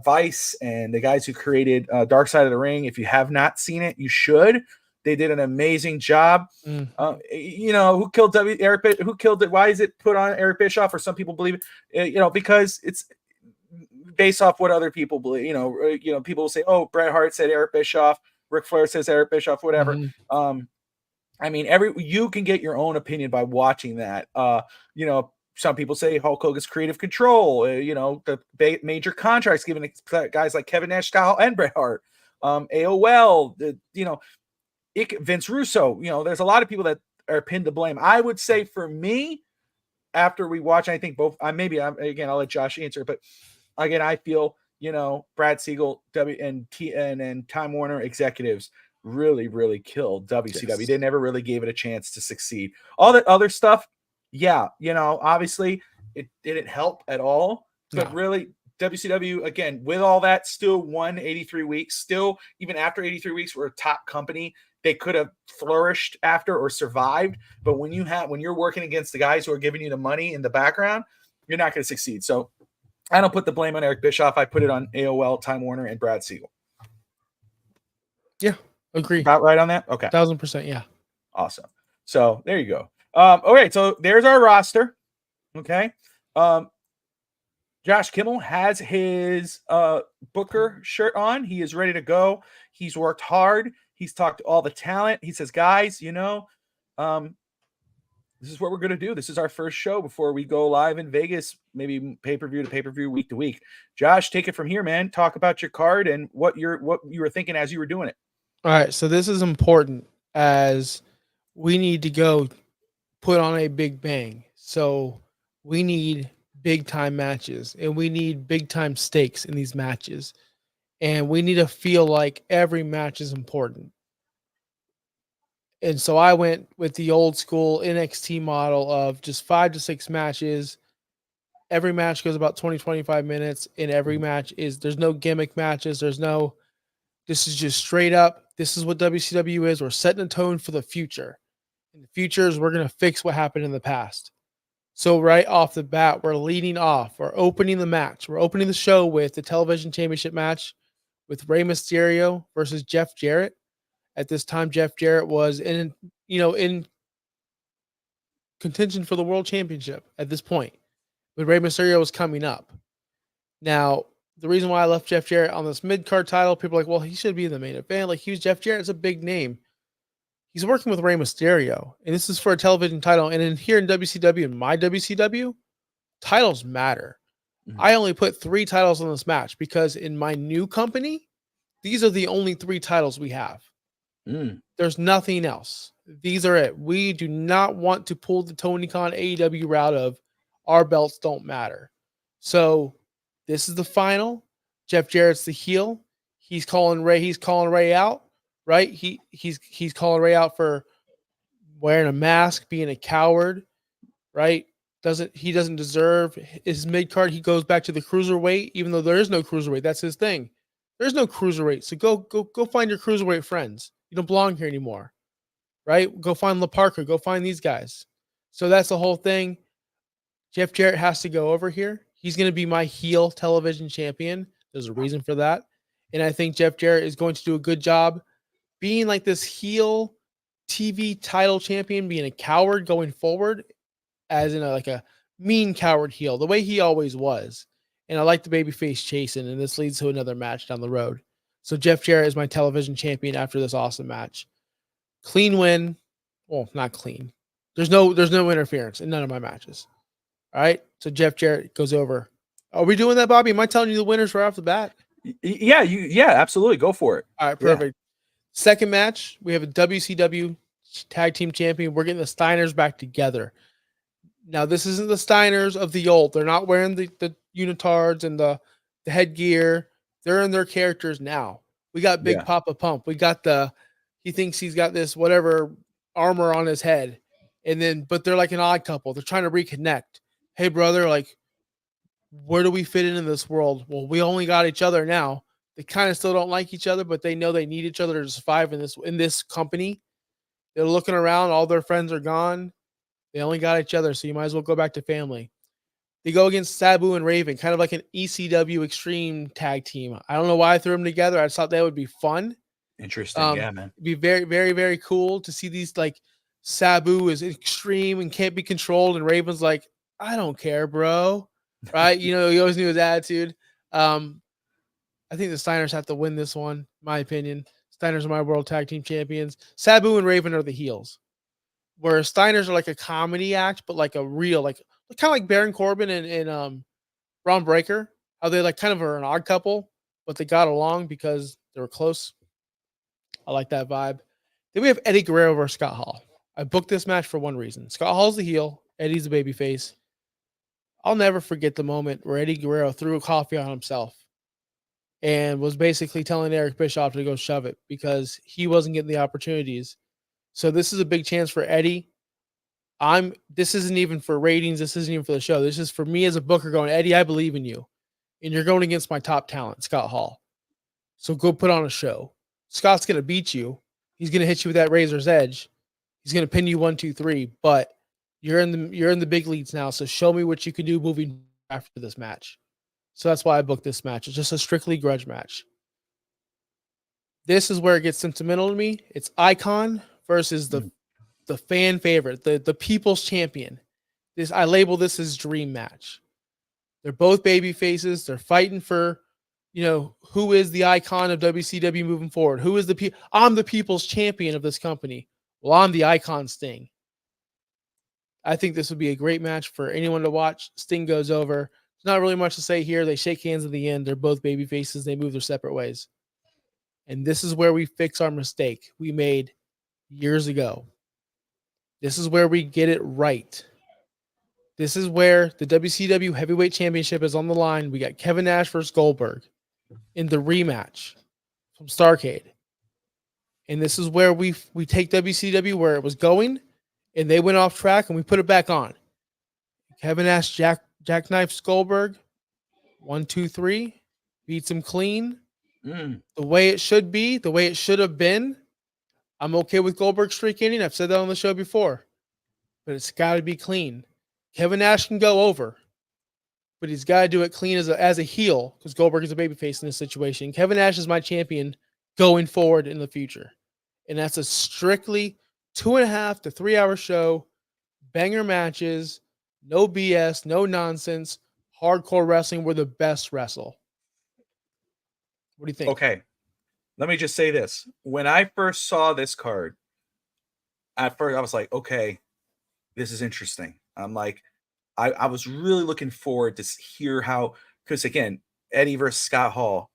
Vice and the guys who created Dark Side of the Ring. If you have not seen it, you should. They did an amazing job. Who killed Eric? Who killed it? Why is it put on Eric Bischoff? Or some people believe it, because it's based off what other people believe. People will say, "Oh, Bret Hart said Eric Bischoff. Ric Flair says Eric Bischoff. Whatever." You can get your own opinion by watching that. Some people say Hulk Hogan's creative control. The major contracts given to guys like Kevin Nash, Scott, and Bret Hart. AOL. Vince Russo. There's a lot of people that are pinned to blame. I would say for me, after we watch, I think both. I'll let Josh answer, but again, I feel Brad Siegel, and Time Warner executives really, really killed WCW. Yes. They never really gave it a chance to succeed. All that other stuff, obviously it didn't help at all. But really, WCW, again, with all that, still won 83 weeks. Still, even after 83 weeks, we're a top company. They could have flourished after or survived. But when you're working against the guys who are giving you the money in the background, you're not going to succeed. So I don't put the blame on Eric Bischoff. I put it on AOL, Time Warner, and Brad Siegel. Yeah, agree. About right on that? Okay. 1000%, yeah. Awesome. So there you go. Okay, so there's our roster. Okay. Josh Kimmel has his Booker shirt on. He is ready to go. He's worked hard. He's talked to all the talent. He says, guys, this is what we're going to do. This is our first show before we go live in Vegas, maybe pay-per-view to pay-per-view, week to week. Josh, take it from here, man. Talk about your card and what you were thinking as you were doing it. All right, so this is important as we need to go put on a big bang. So we need big-time matches, and we need big-time stakes in these matches. And we need to feel like every match is important. And so I went with the old school NXT model of just 5 to 6 matches. Every match goes about 20, 25 minutes. And every match there's no gimmick matches. This is just straight up. This is what WCW is. We're setting a tone for the future. In the future is we're going to fix what happened in the past. So right off the bat, we're leading off. We're opening the match. We're opening the show with the television championship match with Rey Mysterio versus Jeff Jarrett. At this time, Jeff Jarrett was in contention for the world championship at this point. But Rey Mysterio was coming up. Now, the reason why I left Jeff Jarrett on this mid-card title, people are like, well, he should be in the main event. Like, Jeff Jarrett's a big name. He's working with Rey Mysterio, and this is for a television title. And here in WCW, in my WCW, titles matter. Mm-hmm. I only put 3 titles on this match because in my new company, these are the only 3 titles we have. There's nothing else. These are it. We do not want to pull the Tony Khan AEW route of our belts don't matter. So this is the final. Jeff Jarrett's the heel. He's calling Rey out, right? He's calling Rey out for wearing a mask, being a coward, right? He doesn't deserve his mid card. He goes back to the cruiserweight, even though there is no cruiserweight. That's his thing. There's no cruiserweight. So go find your cruiserweight friends. You don't belong here anymore, right? Go find La Parker. Go find these guys. So that's the whole thing. Jeff Jarrett has to go over here. He's going to be my heel television champion. There's a reason for that. And I think Jeff Jarrett is going to do a good job being like this heel TV title champion, being a coward going forward, as in like a mean coward heel, the way he always was. And I like the babyface chasing, and this leads to another match down the road. So Jeff Jarrett is my television champion after this awesome match. Clean win. Well, not clean. There's no interference in none of my matches. All right. So Jeff Jarrett goes over. Are we doing that, Bobby? Am I telling you the winners right off the bat? Yeah, absolutely. Go for it. All right, perfect. Yeah. Second match, we have a WCW tag team champion. We're getting the Steiners back together. Now, this isn't the Steiners of the old. They're not wearing the unitards and the headgear. They're in their characters now. We got Big Papa Pump. We got he thinks he's got this whatever armor on his head. But they're like an odd couple. They're trying to reconnect. Hey, brother, like, where do we fit in this world? Well, we only got each other now. They kind of still don't like each other, but they know they need each other to survive in this company. They're looking around, all their friends are gone. They only got each other, so you might as well go back to family. They go against Sabu and Raven, kind of like an ECW extreme tag team. I don't know why I threw them together. I just thought that would be fun. Interesting. Yeah, man. It'd be very, very, very cool to see these, like, Sabu is extreme and can't be controlled, and Raven's like, I don't care, bro. Right? You know, he always knew his attitude. I think the Steiners have to win this one, my opinion. Steiners are my world tag team champions. Sabu and Raven are the heels. Where Steiners are like a comedy act, but like a real, like kind of like Baron Corbin and Braun Breaker, how they like kind of are an odd couple, but they got along because they were close. I like that vibe. Then we have Eddie Guerrero versus Scott Hall. I booked this match for one reason. Scott Hall's the heel, Eddie's the babyface. I'll never forget the moment where Eddie Guerrero threw a coffee on himself and was basically telling Eric Bischoff to go shove it because he wasn't getting the opportunities. So this is a big chance for Eddie. This isn't even for ratings, this isn't even for the show. This is for me as a booker going, Eddie, I believe in you. And you're going against my top talent, Scott Hall. So go put on a show. Scott's gonna beat you. He's gonna hit you with that razor's edge. He's gonna pin you 1, 2, 3, but you're in the big leagues now. So show me what you can do moving after this match. So that's why I booked this match. It's just a strictly grudge match. This is where it gets sentimental to me. It's Icon versus the fan favorite, the people's champion. I label this as dream match. They're both baby faces. They're fighting for, who is the icon of WCW moving forward? Who is I'm the people's champion of this company. Well, I'm the Icon Sting. I think this would be a great match for anyone to watch. Sting goes over. There's not really much to say here. They shake hands at the end. They're both baby faces. They move their separate ways. And this is where we fix our mistake we made years ago. This is where we get it right. This is where the WCW Heavyweight Championship is on the line. We got Kevin Nash versus Goldberg in the rematch from Starrcade. And this is where we take WCW where it was going, and they went off track, and we put it back on. Kevin Nash jackknifes Goldberg. 1, 2, 3. Beats him clean. The way it should be, the way it should have been. I'm okay with Goldberg streak ending. I've said that on the show before. But it's got to be clean. Kevin Nash can go over, but he's got to do it clean as a heel because Goldberg is a babyface in this situation. Kevin Nash is my champion going forward in the future. And that's a strictly 2.5 to 3 hour show, banger matches, no BS, no nonsense, hardcore wrestling where the best wrestle. What do you think? Okay. Let me just say this. When I first saw this card, at first I was like, okay, this is interesting. I'm like, I was really looking forward to hear how, because again, Eddie versus Scott Hall,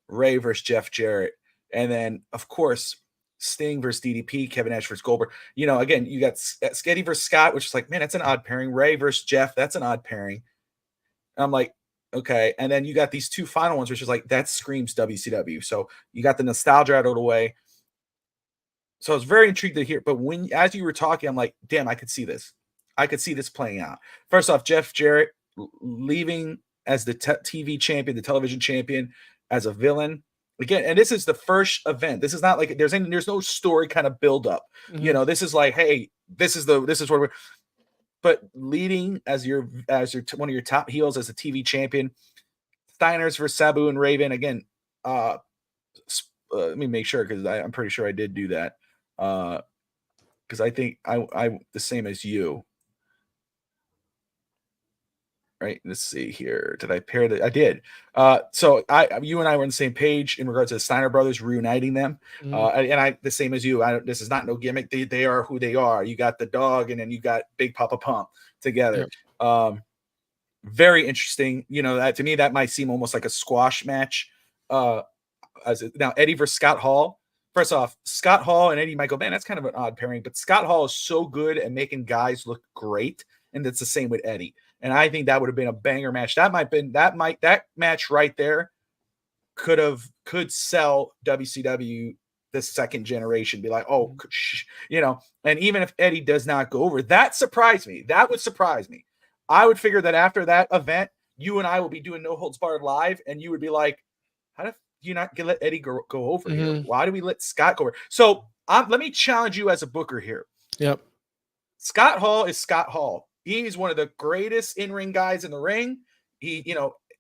Ray versus Jeff Jarrett, and then of course Sting versus DDP, Kevin Nash versus Goldberg. Again, you got Eddie versus Scott, which is like, man, that's an odd pairing. Ray versus Jeff, that's an odd pairing. And I'm like, okay. And then you got these two final ones, which is like, that screams WCW. So you got the nostalgia out of the way. So I was very intrigued to hear. But as you were talking, I'm like, damn, I could see this. I could see this playing out. First off, Jeff Jarrett leaving as the TV champion, the television champion, as a villain. Again, and this is the first event. This is not like there's no story kind of build up. Mm-hmm. This is like, hey, this is where we're. But leading as your one of your top heels as a TV champion, Steiners versus Sabu and Raven. Again, let me make sure because I'm pretty sure I did do that. Because I think I the same as you. Right. Let's see here. Did I pair that? I did. So you and I were on the same page in regards to the Steiner brothers reuniting them. Mm-hmm. And I the same as you. This is not no gimmick. They are who they are. You got the dog, and then you got Big Papa Pump together. Yep. Very interesting. That to me that might seem almost like a squash match. Now Eddie versus Scott Hall. First off, Scott Hall and Eddie might go, man, that's kind of an odd pairing. But Scott Hall is so good at making guys look great, and it's the same with Eddie. And I think that would have been a banger match. That match right there could sell WCW the second generation. Be like, oh, and even if Eddie does not go over, that surprised me. That would surprise me. I would figure that after that event, you and I will be doing No Holds Barred live, and you would be like, how do you not let Eddie go over here? Why do we let Scott go over? So let me challenge you as a booker here. Yep. Scott Hall is Scott Hall. He's one of the greatest in-ring guys in the ring.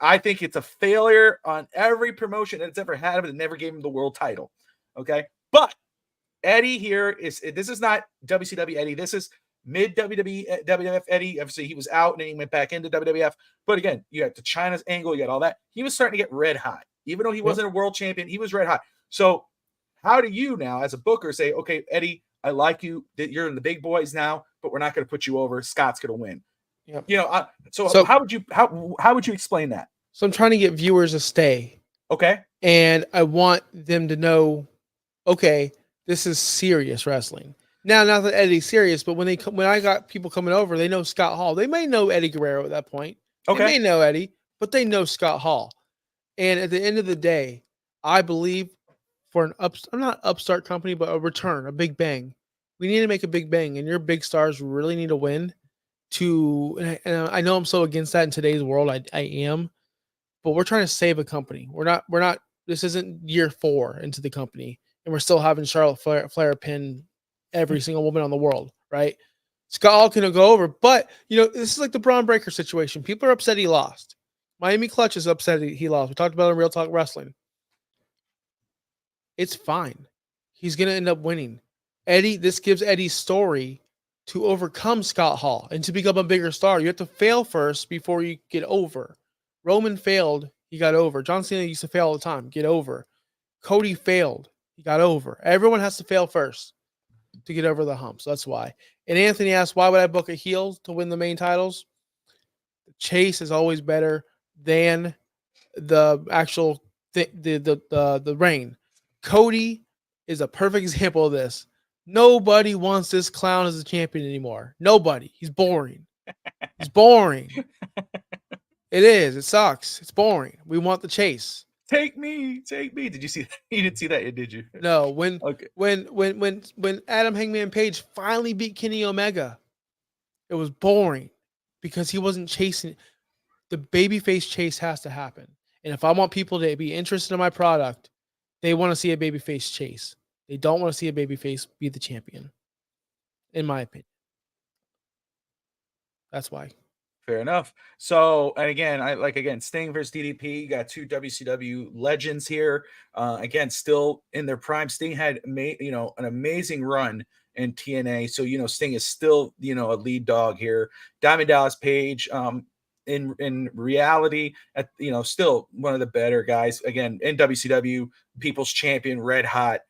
I think it's a failure on every promotion that it's ever had, but it never gave him the world title. Okay. But Eddie here this is not WCW Eddie. This is mid WWE, WWF Eddie. Obviously, he was out and then he went back into WWF. But again, you got the China's angle, you got all that. He was starting to get red hot. Even though he wasn't a world champion, he was red hot. So how do you now, as a booker, say, okay, Eddie, I like you. You're in the big boys now, but we're not going to put you over. Scott's going to win. Yep. So how would you explain that? So I'm trying to get viewers to stay. Okay. And I want them to know, okay, this is serious wrestling. Now, not that Eddie's serious, but when I got people coming over, they know Scott Hall. They may know Eddie Guerrero at that point. Okay. They may know Eddie, but they know Scott Hall. And at the end of the day, I believe for I'm not upstart company, but a return, a big bang. We need to make a big bang, and your big stars really need to win. And I know I'm so against that in today's world. I am, but we're trying to save a company. We're not. This isn't year 4 into the company, and we're still having Charlotte Flair pin every single woman on the world, right? Scott Hall can go over, but this is like the Braun Breaker situation. People are upset he lost. Miami Clutch is upset he lost. We talked about it in Real Talk Wrestling. It's fine. He's going to end up winning. This gives Eddie's story to overcome Scott Hall and to become a bigger star. You have to fail first before you get over. Roman failed. He got over. John Cena used to fail all the time. Get over. Cody failed. He got over. Everyone has to fail first to get over the hump. So that's why. And Anthony asked, why would I book a heel to win the main titles? The chase is always better than the actual the reign. Cody is a perfect example of this. Nobody wants this clown as a champion anymore. Nobody. He's boring. He's boring. It is. It sucks. It's boring. We want the chase. Take me. Did you see that? You didn't see that, did you? No. When Adam Hangman Page finally beat Kenny Omega, it was boring because he wasn't chasing. The babyface chase has to happen. And if I want people to be interested in my product, they want to see a babyface chase. They don't want to see a babyface be the champion, in my opinion. That's why. Fair enough. So, and again, Sting versus DDP. You got 2 WCW legends here. Again, still in their prime. Sting had an amazing run in TNA. So, Sting is still, a lead dog here. Diamond Dallas Page, in reality, still one of the better guys. Again, in WCW, People's Champion, red hot.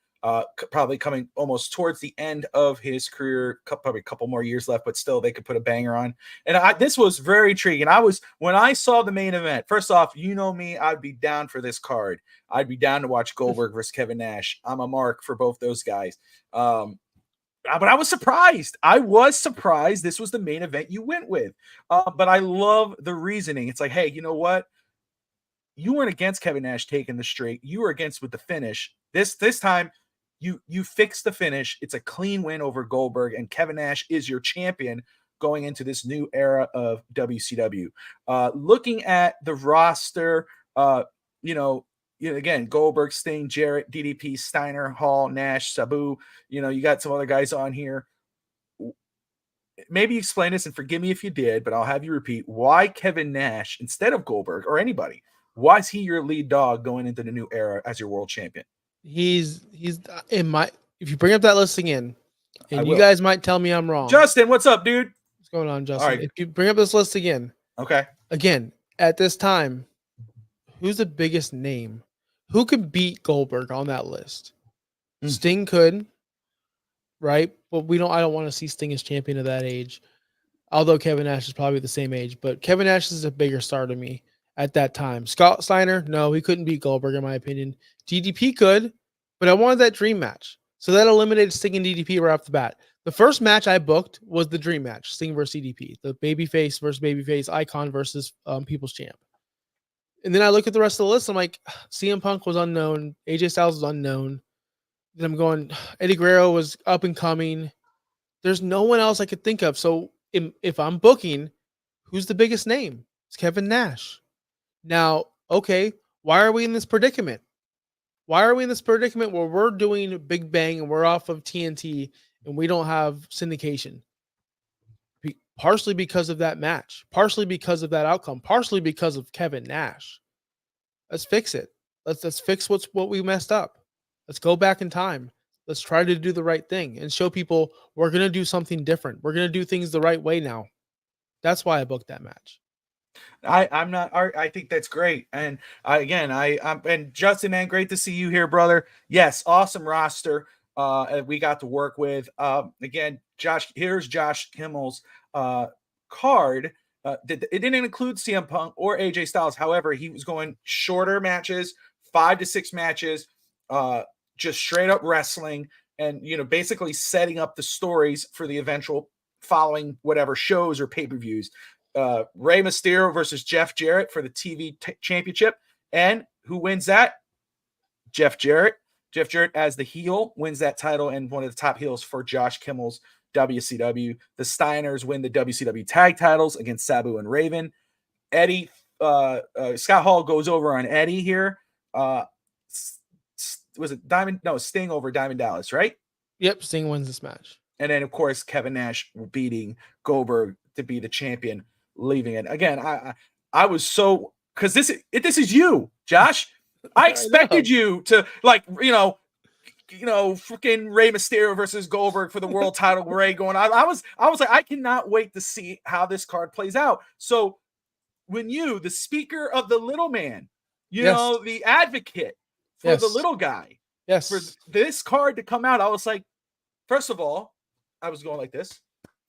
Probably coming almost towards the end of his career, probably a couple more years left, but still they could put a banger on. And this was very intriguing. When I saw the main event, first off, me, I'd be down for this card. I'd be down to watch Goldberg versus Kevin Nash. I'm a mark for both those guys. But I was surprised. This was the main event you went with. But I love the reasoning. It's like, hey, you know what? You weren't against Kevin Nash taking the straight. You were against with the finish. This time, you fix the finish. It's a clean win over Goldberg, and Kevin Nash is your champion going into this new era of WCW. Looking at the roster, again, Goldberg, Sting, Jarrett, DDP, Steiner, Hall, Nash, Sabu. You got some other guys on here. Maybe explain this, and forgive me if you did, but I'll have you repeat why Kevin Nash instead of Goldberg or anybody. Why is he your lead dog going into the new era as your world champion? He's in my. If you bring up that list again, and you guys might tell me I'm wrong. Justin, what's up, dude? What's going on, Justin? Right. If you bring up this list again, okay. Again, at this time, who's the biggest name? Who could beat Goldberg on that list? Sting could, right? But I don't want to see Sting as champion of that age. Although Kevin Nash is probably the same age, but Kevin Nash is a bigger star to me at that time. Scott Steiner, no, he couldn't beat Goldberg in my opinion. DDP could, but I wanted that dream match. So that eliminated Sting and DDP right off the bat. The first match I booked was the dream match, Sting versus DDP, the babyface versus babyface, Icon versus People's Champ. And then I look at the rest of the list. I'm like, CM Punk was unknown. AJ Styles was unknown. Then I'm going, Eddie Guerrero was up and coming. There's no one else I could think of. So if I'm booking, who's the biggest name? It's Kevin Nash. Now, okay, why are we in this predicament? Why are we in this predicament where we're doing Big Bang and we're off of TNT and we don't have syndication? Partially because of that match, partially because of that outcome, partially because of Kevin Nash. Let's fix it. Let's fix what we messed up. Let's go back in time. Let's try to do the right thing and show people we're gonna do something different. We're gonna do things the right way now. That's why I booked that match. I'm not. I think that's great. And and Justin, man, great to see you here, brother. Yes, awesome roster. We got to work with. Again, Josh. Here's Josh Kimmel's card. It didn't include CM Punk or AJ Styles. However, he was going shorter matches, 5 to 6 matches, just straight up wrestling, and basically setting up the stories for the eventual following whatever shows or pay-per-views. Rey Mysterio versus Jeff Jarrett for the TV championship. And who wins that? Jeff Jarrett. Jeff Jarrett, as the heel, wins that title and one of the top heels for Josh Kimmel's WCW. The Steiners win the WCW tag titles against Sabu and Raven. Eddie, Scott Hall goes over on Eddie here. Was it Diamond? No, Sting over Diamond Dallas, right? Yep, Sting wins this match. And then, of course, Kevin Nash beating Goldberg to be the champion, leaving it. Again, I was so, because this is you, Josh. I expected you to freaking Rey Mysterio versus Goldberg for the world title. Ray going. I was like, I cannot wait to see how this card plays out. So when the speaker of the little man, the advocate for the little guy, for this card to come out, I was like, first of all, I was going like this.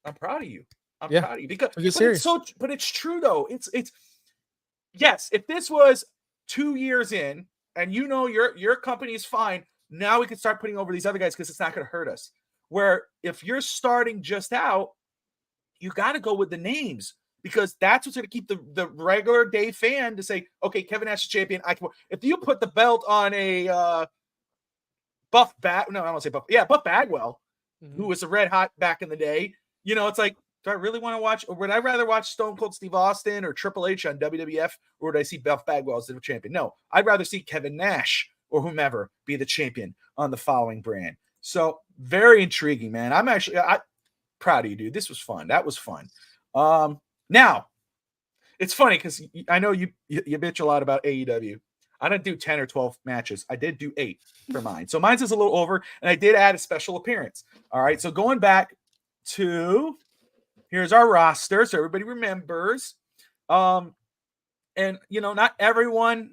I'm proud of you. I'm proud of you because but it's true though. It's yes. If this was 2 years in and your company is fine, now we can start putting over these other guys because it's not going to hurt us. Where if you're starting just out, you got to go with the names because that's what's going to keep the regular day fan to say, okay, Kevin Nash is champion. If you put the belt on a Buff Bagwell, who was a red hot back in the day, it's like, do I really want to watch, or would I rather watch Stone Cold Steve Austin or Triple H on WWF, or would I see Buff Bagwell as the champion? No, I'd rather see Kevin Nash or whomever be the champion on the following brand. So very intriguing, man. I'm proud of you, dude. This was fun. That was fun. Now it's funny because I know you bitch a lot about AEW. I didn't do 10 or 12 matches. I did do 8 for mine. So mine's is a little over, and I did add a special appearance. All right. So going back to, here's our roster, so everybody remembers. And not everyone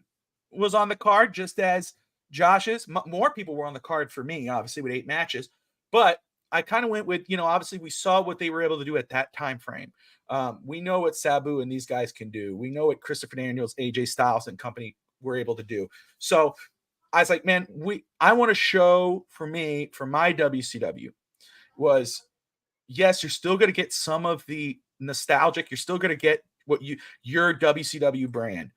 was on the card, just as Josh's. More people were on the card for me, obviously, with 8 matches. But I kind of went with, obviously we saw what they were able to do at that time frame. We know what Sabu and these guys can do. We know what Christopher Daniels, AJ Styles, and company were able to do. So I was like, man, I want to show for my WCW was, yes, you're still going to get some of the nostalgic. You're still going to get your WCW brand,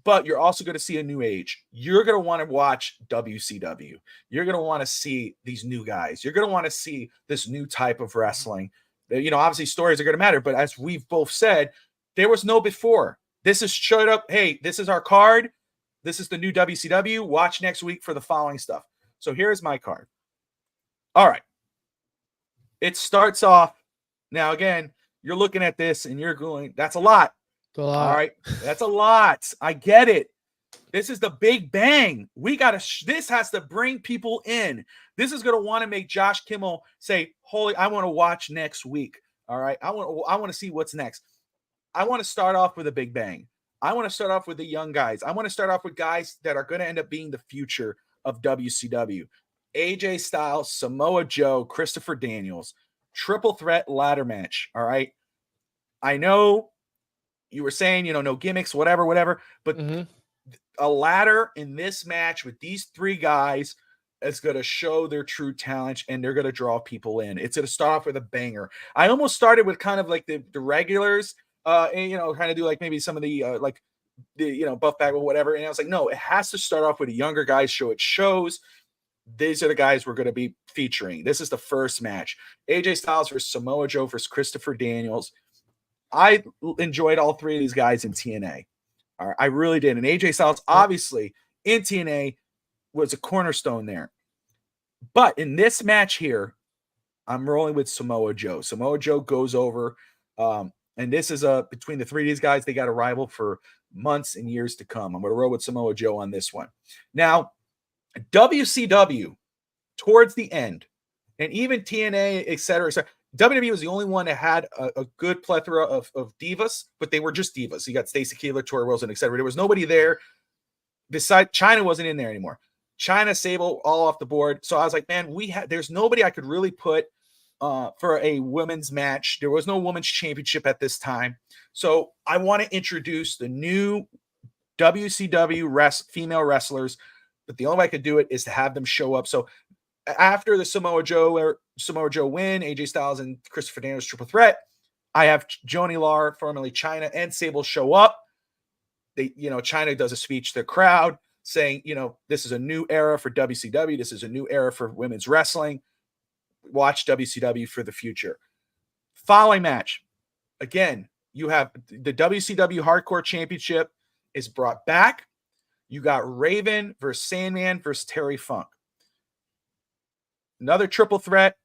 but you're also going to see a new age. You're going to want to watch WCW. You're going to want to see these new guys. You're going to want to see this new type of wrestling. Obviously stories are going to matter, but as we've both said, there was no before. This is straight up, hey, this is our card. This is the new WCW. Watch next week for the following stuff. So here's my card. All right. It starts off. Now, again, you're looking at this and you're going, that's a lot. All right. That's a lot. I get it. This is the Big Bang. This has to bring people in. This is going to want to make Josh Kimmel say, holy, I want to watch next week. All right. I want to see what's next. I want to start off with a Big Bang. I want to start off with the young guys. I want to start off with guys that are going to end up being the future of WCW. AJ Styles, Samoa Joe, Christopher Daniels, triple threat ladder match. All right. I know you were saying, no gimmicks, whatever, but a ladder in this match with these 3 guys is going to show their true talent and they're going to draw people in. It's going to start off with a banger. I almost started with kind of like the regulars, and, kind of do like maybe some of the, Buff Bagwell, whatever. And I was like, no, it has to start off with a younger guys show. It shows these are the guys we're going to be featuring. This is the first match. AJ Styles versus Samoa Joe versus Christopher Daniels. I enjoyed all three of these guys in TNA. All right, I really did. And AJ Styles, obviously, in TNA was a cornerstone there. But in this match here, I'm rolling with Samoa Joe. Samoa Joe goes over. And this is between the three of these guys, they got a rival for months and years to come. I'm going to roll with Samoa Joe on this one. Now, WCW, towards the end, and even TNA, et cetera, WWE was the only one that had a good plethora of divas, but they were just divas. You got Stacey Keibler, Tori Wilson, et cetera. There was nobody there. Besides, China wasn't in there anymore. China, Sable, all off the board. So I was like, man, there's nobody I could really put for a women's match. There was no women's championship at this time. So I want to introduce the new WCW female wrestlers, but the only way I could do it is to have them show up. So after the Samoa Joe win, AJ Styles and Christopher Daniels triple threat, I have Joni Lar, formerly China, and Sable show up. China does a speech to the crowd saying, this is a new era for WCW. This is a new era for women's wrestling. Watch WCW for the future. Following match, again, you have the WCW Hardcore Championship is brought back. You got Raven versus Sandman versus Terry Funk. Another triple threat,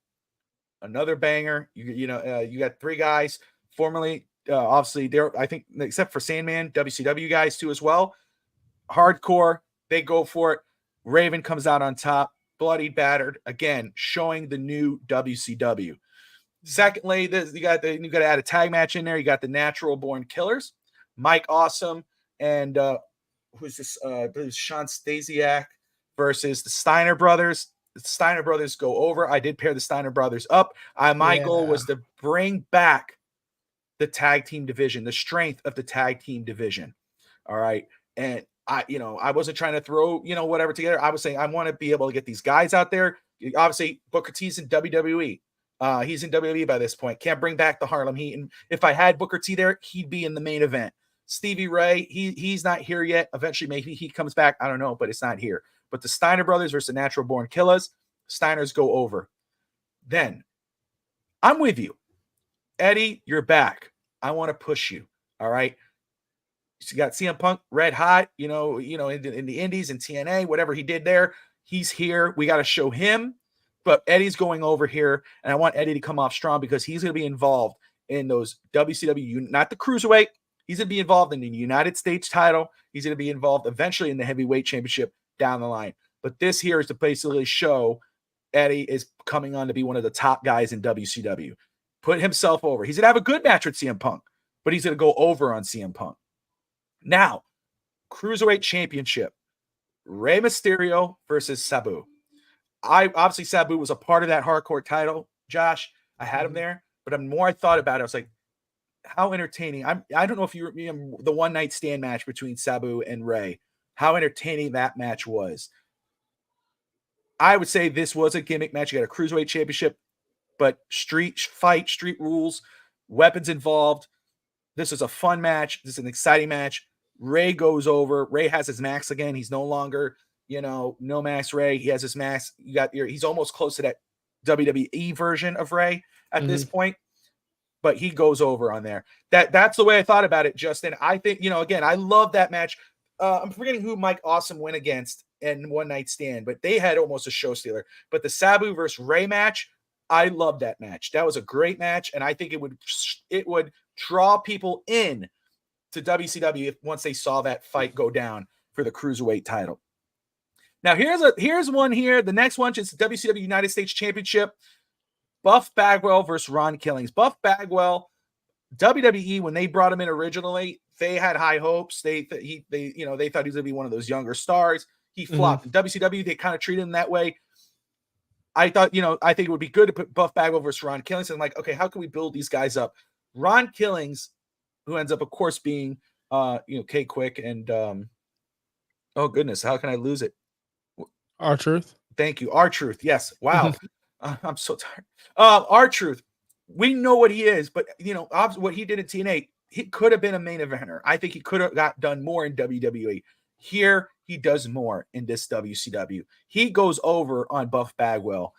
another banger. You got three guys formerly, obviously, they're, I think, except for Sandman, WCW guys too as well. Hardcore, they go for it. Raven comes out on top, bloodied, battered, again, showing the new WCW. Secondly, you got to add a tag match in there. You got the Natural Born Killers, Mike Awesome, and who's this? Sean Stasiak versus the Steiner Brothers. The Steiner Brothers go over. I did pair the Steiner Brothers up. My goal was to bring back the tag team division, the strength of the tag team division. All right. And I wasn't trying to throw, whatever together. I was saying I want to be able to get these guys out there. Obviously, Booker T's in WWE. He's in WWE by this point. Can't bring back the Harlem Heat. And if I had Booker T there, he'd be in the main event. Stevie Ray, he's not here yet. Eventually, maybe he comes back. I don't know, but it's not here. But the Steiner Brothers versus the Natural Born Killers, Steiners go over. Then, I'm with you. Eddie, you're back. I want to push you. All right. You got CM Punk red hot, in the Indies and TNA, whatever he did there. He's here. We got to show him. But Eddie's going over here, and I want Eddie to come off strong because he's going to be involved in those WCW, not the Cruiserweight. He's going to be involved in the United States title. He's going to be involved eventually in the Heavyweight Championship down the line. But this here is to basically show Eddie is coming on to be one of the top guys in WCW. Put himself over. He's going to have a good match with CM Punk, but he's going to go over on CM Punk. Now, Cruiserweight Championship, Rey Mysterio versus Sabu. Obviously Sabu was a part of that hardcore title, Josh. I had him there, but the more I thought about it, I was like, how entertaining. I don't know if you remember the one night stand match between Sabu and Rey, how entertaining that match was. I would say this was a gimmick match. You got a Cruiserweight Championship, but street fight, street rules, weapons involved. This is a fun match. This is an exciting match. Rey goes over. Rey has his max again. He's no longer, no max Rey. He has his max. He's almost close to that WWE version of Rey at this point, but he goes over on there. That's the way I thought about it, Justin. I think, again, I love that match. I'm forgetting who Mike Awesome went against in One Night Stand, but they had almost a show stealer. But the Sabu versus Rey match, I love that match. That was a great match, and I think it would draw people in to WCW once they saw that fight go down for the Cruiserweight title. Now, here's one here. The next one is the WCW United States Championship. Buff Bagwell versus Ron Killings. Buff Bagwell, WWE, when they brought him in originally, they had high hopes. They thought he was going to be one of those younger stars. He flopped. In WCW, they kind of treated him that way. I thought, I think it would be good to put Buff Bagwell versus Ron Killings. And I'm like, okay, how can we build these guys up? Ron Killings, who ends up, of course, being, K-Quick and, oh goodness, how can I lose it? R-Truth. Thank you. R-Truth. Yes. Wow. I'm so tired. R-Truth. We know what he is, but what he did in TNA, he could have been a main eventer. I think he could have done more in WWE. Here, he does more in this WCW. He goes over on Buff Bagwell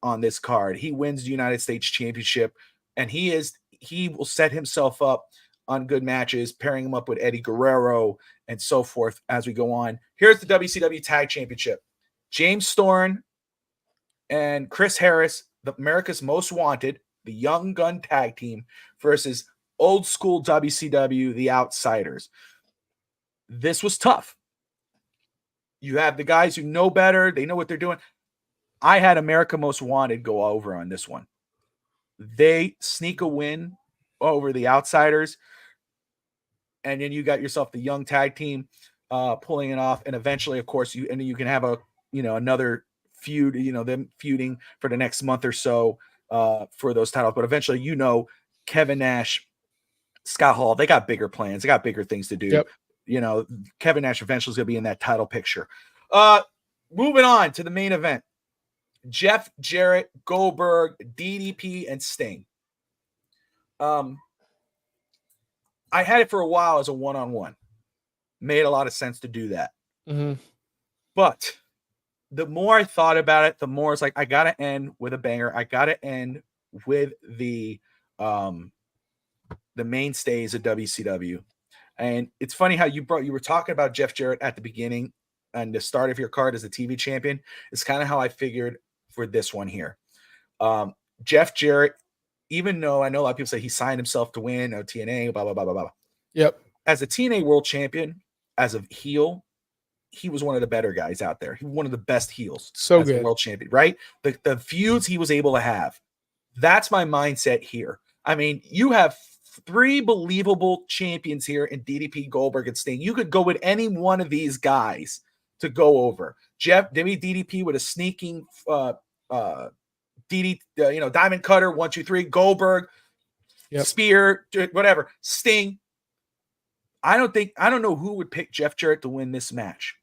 on this card. He wins the United States Championship, and he is he will set himself up on good matches, pairing him up with Eddie Guerrero and so forth as we go on. Here's the WCW Tag Championship. James Storm and Chris Harris, the America's Most Wanted, the Young Gun Tag Team, versus old school WCW, the Outsiders. This was tough. You have the guys who know better. They know what they're doing. I had America Most Wanted go over on this one. They sneak a win over the Outsiders. And then you got yourself the young tag team pulling it off. And eventually, of course, you can have another feud, them feuding for the next month or so for those titles. But eventually, Kevin Nash, Scott Hall, they got bigger plans. They got bigger things to do. Yep. Kevin Nash eventually is going to be in that title picture. Moving on to the main event. Jeff Jarrett, Goldberg, DDP, and Sting. I had it for a while as a one-on-one. Made a lot of sense to do that. Mm-hmm. But the more I thought about it, the more it's like, I got to end with a banger. I got to end with the mainstays of WCW. And it's funny how you were talking about Jeff Jarrett at the beginning and the start of your card as a TV champion. It's kind of how I figured for this one here. Jeff Jarrett, even though I know a lot of people say he signed himself to win TNA, blah, blah, blah, blah, blah. Yep. As a TNA world champion, as a heel, he was one of the better guys out there. He was one of the best heels. So as good. A world champion, right? The feuds he was able to have. That's my mindset here. I mean, you have 3 believable champions here in DDP, Goldberg, and Sting. You could go with any one of these guys to go over. DDP with a sneaking Diamond Cutter, 1, 2, 3. Goldberg, yep. Spear, whatever. Sting. I don't know who would pick Jeff Jarrett to win this match,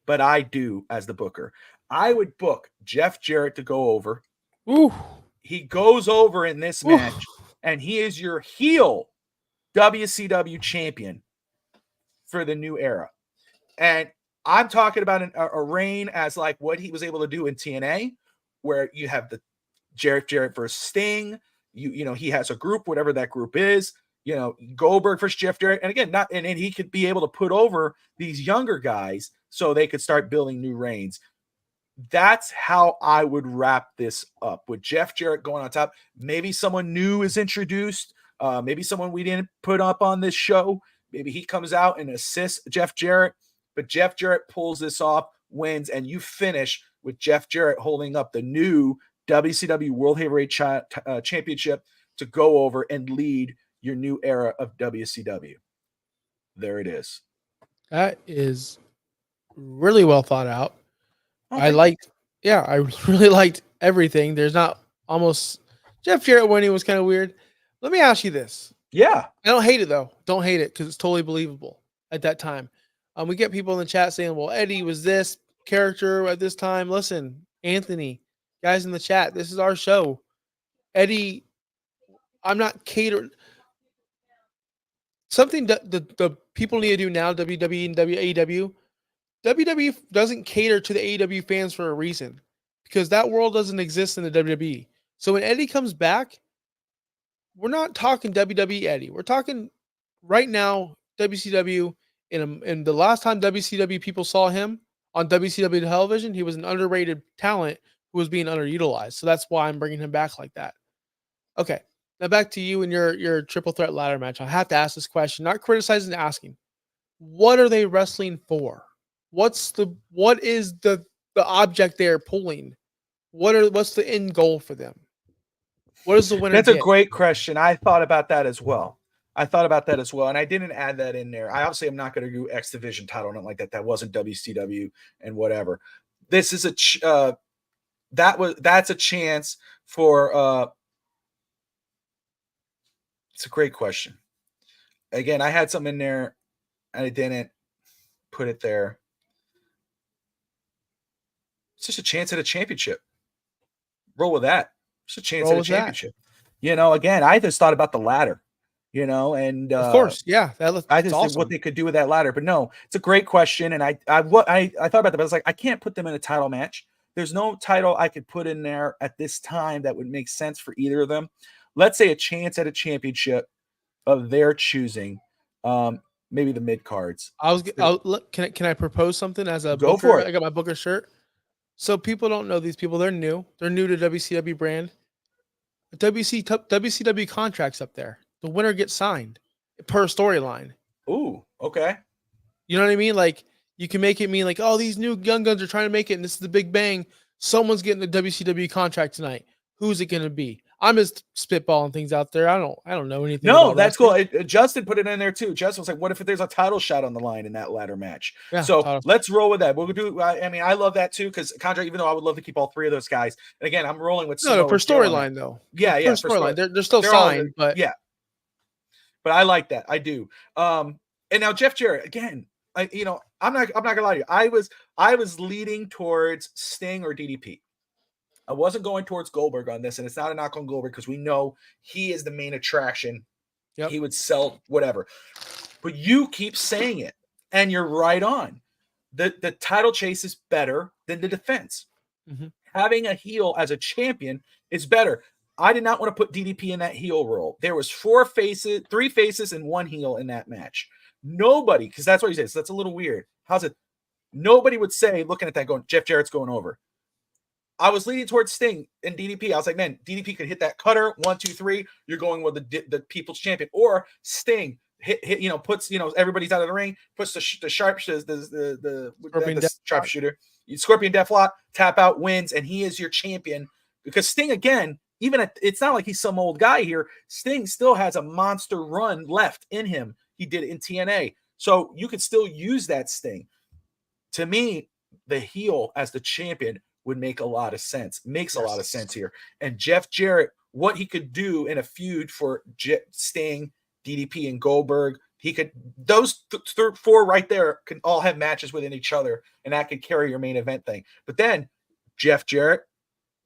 but I do as the booker. I would book Jeff Jarrett to go over. Ooh. He goes over in this match, and he is your heel WCW champion for the new era. And I'm talking about a reign as like what he was able to do in TNA, where you have the Jarrett versus Sting. He has a group, whatever that group is. Goldberg versus Jeff Jarrett, and again, and he could be able to put over these younger guys so they could start building new reigns. That's how I would wrap this up, with Jeff Jarrett going on top. Maybe someone new is introduced. Maybe someone we didn't put up on this show. Maybe he comes out and assists Jeff Jarrett, but Jeff Jarrett pulls this off, wins, and you finish with Jeff Jarrett holding up the new WCW World Heavyweight Championship to go over and lead your new era of WCW. There it is. That is really well thought out. Okay. I really liked everything. There's not almost Jeff Jarrett winning was kind of weird. Let me ask you this. Yeah. I don't hate it though. Don't hate it because it's totally believable at that time. We get people in the chat saying, well, Eddie was this character at this time. Listen, Anthony, guys in the chat, this is our show. Eddie, I'm not catering. Something that the people need to do now, WWE and AEW. WWE doesn't cater to the AEW fans for a reason, because that world doesn't exist in the WWE. So when Eddie comes back, we're not talking WWE Eddie. We're talking right now WCW. And the last time WCW people saw him on WCW television, he was an underrated talent who was being underutilized. So that's why I'm bringing him back like that. Okay, now back to you and your triple threat ladder match. I have to ask this question, not criticizing, asking. What are they wrestling for? What is the object they're pulling? What's the end goal for them? What is the winner? That's a great question. I thought about that as well. And I didn't add that in there. I obviously am not going to do X Division title, not like that. That wasn't WCW and whatever. This is that's a chance for. It's a great question. Again, I had something in there, and I didn't put it there. It's just a chance at a championship. Roll with that. It's a chance at a championship. Again, I just thought about the ladder. And of course, yeah, I just think what they could do with that ladder. But no, it's a great question, and I thought about that, but I was like, I can't put them in a title match. There's no title I could put in there at this time that would make sense for either of them. let's say a chance at a championship of their choosing, maybe the mid cards. Can I propose something as a Go booker? for it. I got my booker shirt. So people don't know these people. They're new. They're new to WCW brand. WCW contracts up there. The winner gets signed per storyline. Ooh, okay. You know what I mean? Like you can make it mean like, oh, these new young guns are trying to make it, and this is the Big Bang. Someone's getting the WCW contract tonight. Who's it going to be? I'm just spitballing things out there. I don't know anything No, about that's cool. wrestling. Justin put it in there too. Justin was like, "What if there's a title shot on the line in that ladder match?" Yeah, So let's roll with that. We'll do. I mean, I love that too because Contra. Even though I would love to keep all three of those guys, and again, I'm rolling with no, Samoa per Joe on that. storyline though. Yeah, Per yeah, for story. storyline, they're still They're all signed, but yeah. But I like that. I do. And now Jeff Jarrett again. I'm not gonna lie to you. I was leading towards Sting or DDP. I wasn't going towards Goldberg on this, and it's not a knock on Goldberg because we know he is the main attraction. yep. He would sell whatever. But you keep saying it, and you're right on. The title chase is better than the defense. Mm-hmm. Having a heel as a champion is better. I did not want to put DDP in that heel role. There was 3 faces, and 1 heel in that match. Nobody, because that's what he says. So that's a little weird. How's it? Nobody would say, looking at that, going, Jeff Jarrett's going over. I was leaning towards Sting and DDP. I was like, man, DDP could hit that cutter 1, 2, 3. You're going with the people's champion, or Sting hit puts everybody's out of the ring, puts the sharpshooter, Scorpion Deathlock, tap out, wins, and he is your champion because Sting again. Even it's not like he's some old guy here. Sting still has a monster run left in him. He did it in TNA, so you could still use that Sting. To me, the heel as the champion would make a lot of sense. Makes a lot of sense here. And Jeff Jarrett, what he could do in a feud for Sting, DDP, and Goldberg, he could those 4 right there can all have matches within each other, and that could carry your main event thing. But then Jeff Jarrett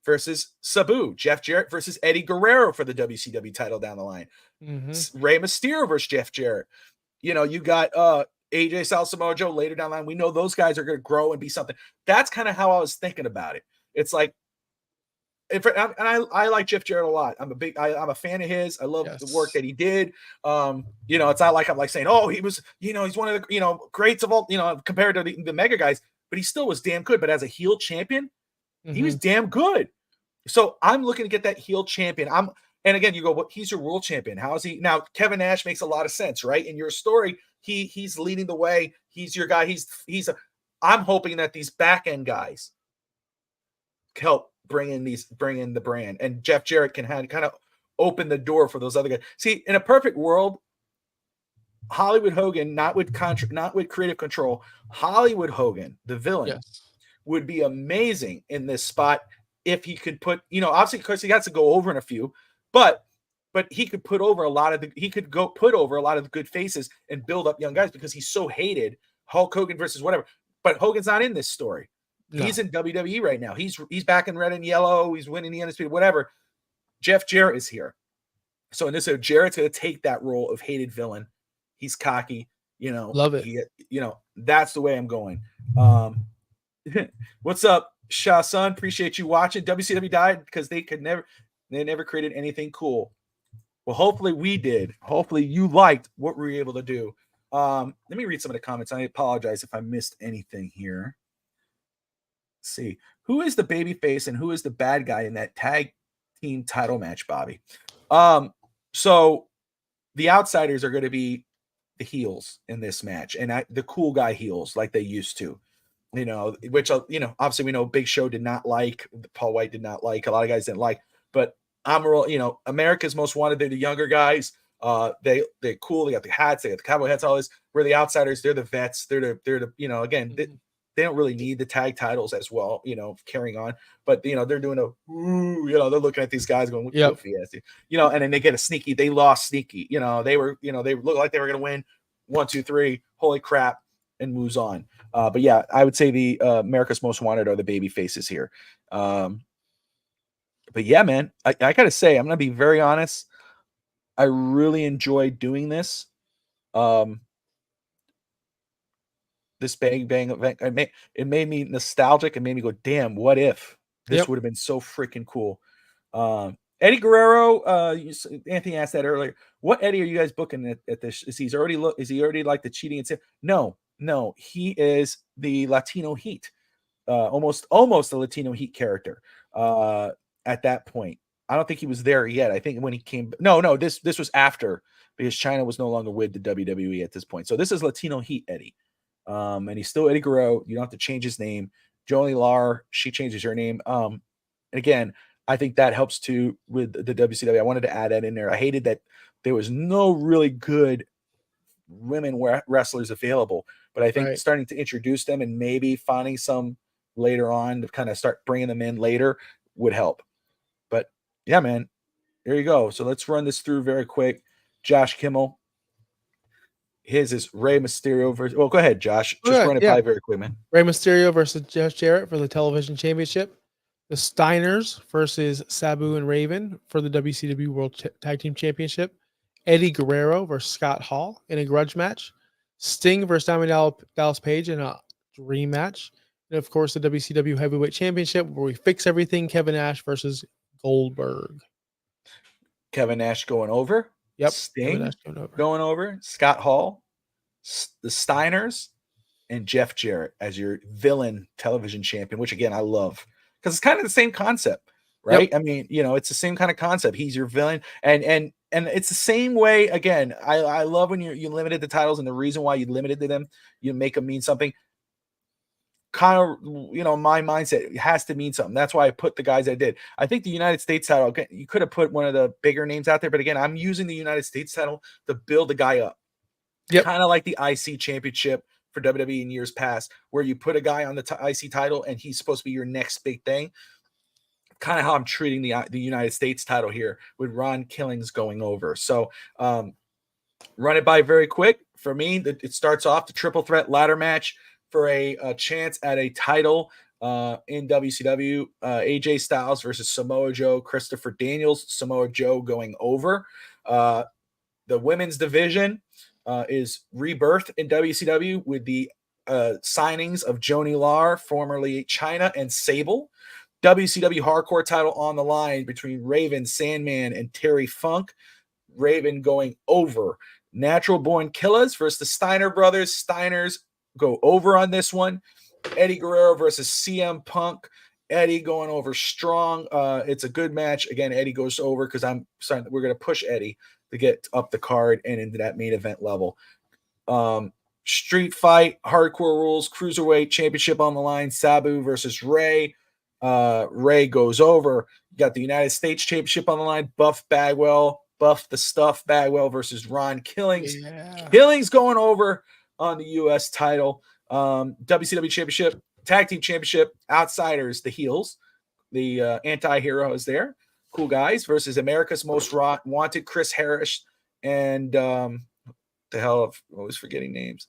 versus Sabu, Jeff Jarrett versus Eddie Guerrero for the WCW title down the line. Mm-hmm. Rey Mysterio versus Jeff Jarrett. You got AJ Styles, Samoa Joe later down the line. We know those guys are going to grow and be something. That's kind of how I was thinking about it. It's like, I like Jeff Jarrett a lot. I'm a fan of his. I love the work that he did. It's not like I'm like saying, oh, he was, he's one of the, greats of all, compared to the mega guys, but he still was damn good. But as a heel champion, he was damn good. So I'm looking to get that heel champion. And again, you go, well, he's your world champion. How is he now? Kevin Nash makes a lot of sense, right? In your story, he's leading the way. He's your guy. I'm hoping that these back end guys help bring in the brand, and Jeff Jarrett can kind of open the door for those other guys. See, in a perfect world, Hollywood Hogan, not with creative control, Hollywood Hogan, the villain, would be amazing in this spot if he could put, obviously because he has to go over in a few, but he could put over a lot of the good faces and build up young guys because he's so hated. Hulk Hogan versus whatever, but Hogan's not in this story. No. He's in WWE right now. He's back in red and yellow. He's winning the Undisputed, whatever. Jeff Jarrett is here. So in this, Jarrett's going to take that role of hated villain. He's cocky, Love it. That's the way I'm going. What's up, Shah Sun? Appreciate you watching. WCW died because they never created anything cool. Well, hopefully we did. Hopefully you liked what we were able to do. Let me read some of the comments. I apologize if I missed anything here. Let's see. Who is the baby face and who is the bad guy in that tag team title match, Bobby? So the outsiders are going to be the heels in this match, and the cool guy heels like they used to, which, obviously we know Big Show did not like, Paul White did not like, a lot of guys didn't like, but America's Most Wanted, they're the younger guys. They're cool. They got the hats, they got the cowboy hats, all this. We're the outsiders. They're the vets. They're the again, they don't really need the tag titles as well, carrying on, but they're doing they're looking at these guys going, yep. And then they get they lost sneaky, they look like they were going to win 1, 2, 3, holy crap, and moves on. But yeah, I would say the America's Most Wanted are the baby faces here. But yeah, man, I got to say, I'm going to be very honest. I really enjoyed doing this. This Bang Bang event, it made me nostalgic. It made me go, damn, what if this would have been so freaking cool? Eddie Guerrero, Anthony asked that earlier. What Eddie are you guys booking at this? Is he already like the cheating and No, he is the Latino Heat, almost the Latino Heat character. At that point, I don't think he was there yet. I think when he came, no, this was after, because China was no longer with the WWE at this point. So this is Latino Heat Eddie, and he's still Eddie Guerrero. You don't have to change his name. Jolie Lar, she changes her name. And again, I think that helps too with the WCW. I wanted to add that in there. I hated that there was no really good women wrestlers available, but I think starting to introduce them and maybe finding some later on to kind of start bringing them in later would help. But yeah, man, there you go. So let's run this through very quick. Josh Kimmel. His is Rey Mysterio versus. Well, go ahead, Josh. Just run it by very quick, man. Rey Mysterio versus Jeff Jarrett for the television championship. The Steiners versus Sabu and Raven for the WCW World Tag Team Championship. Eddie Guerrero versus Scott Hall in a grudge match. Sting versus Diamond Dallas Page in a dream match. And of course, the WCW Heavyweight Championship, where we fix everything. Kevin Nash versus Goldberg. Kevin Nash going over. Yep. Sting going over. Scott Hall, the Steiners, and Jeff Jarrett as your villain television champion, which again I love because it's kind of the same concept, right? Yep. I mean, it's the same kind of concept. He's your villain, and it's the same way. Again, I love when you limited the titles, and the reason why you limited them, you make them mean something. Kind of, my mindset has to mean something. That's why I put the guys I did. I think the United States title, you could have put one of the bigger names out there, but again, I'm using the United States title to build the guy up. Yep. Kind of like the IC championship for WWE in years past, where you put a guy on the IC title and he's supposed to be your next big thing. Kind of how I'm treating the United States title here with Ron Killings going over. So run it by very quick. For me, it starts off the triple threat ladder match for a chance at a title in WCW. AJ Styles versus Samoa Joe, Christopher Daniels, Samoa Joe going over. The women's division is rebirth in WCW with the signings of Joanie Laurer, formerly Chyna, and Sable. WCW hardcore title on the line between Raven, Sandman, and Terry Funk. Raven going over. Natural Born Killers versus the Steiner brothers. Steiners go over on this one. Eddie Guerrero versus CM Punk. Eddie going over strong. It's a good match. Again, Eddie goes over because we're going to push Eddie to get up the card and into that main event level. Street fight, hardcore rules, cruiserweight championship on the line. Sabu versus Ray. Ray goes over. Got the United States championship on the line. Buff the Stuff Bagwell versus Ron Killings. Yeah. Killings going over on the U.S. title. WCW championship, tag team championship, Outsiders, the heels. The anti-hero is there. Cool guys versus America's Most Wanted, Chris Harris, and I'm always forgetting names.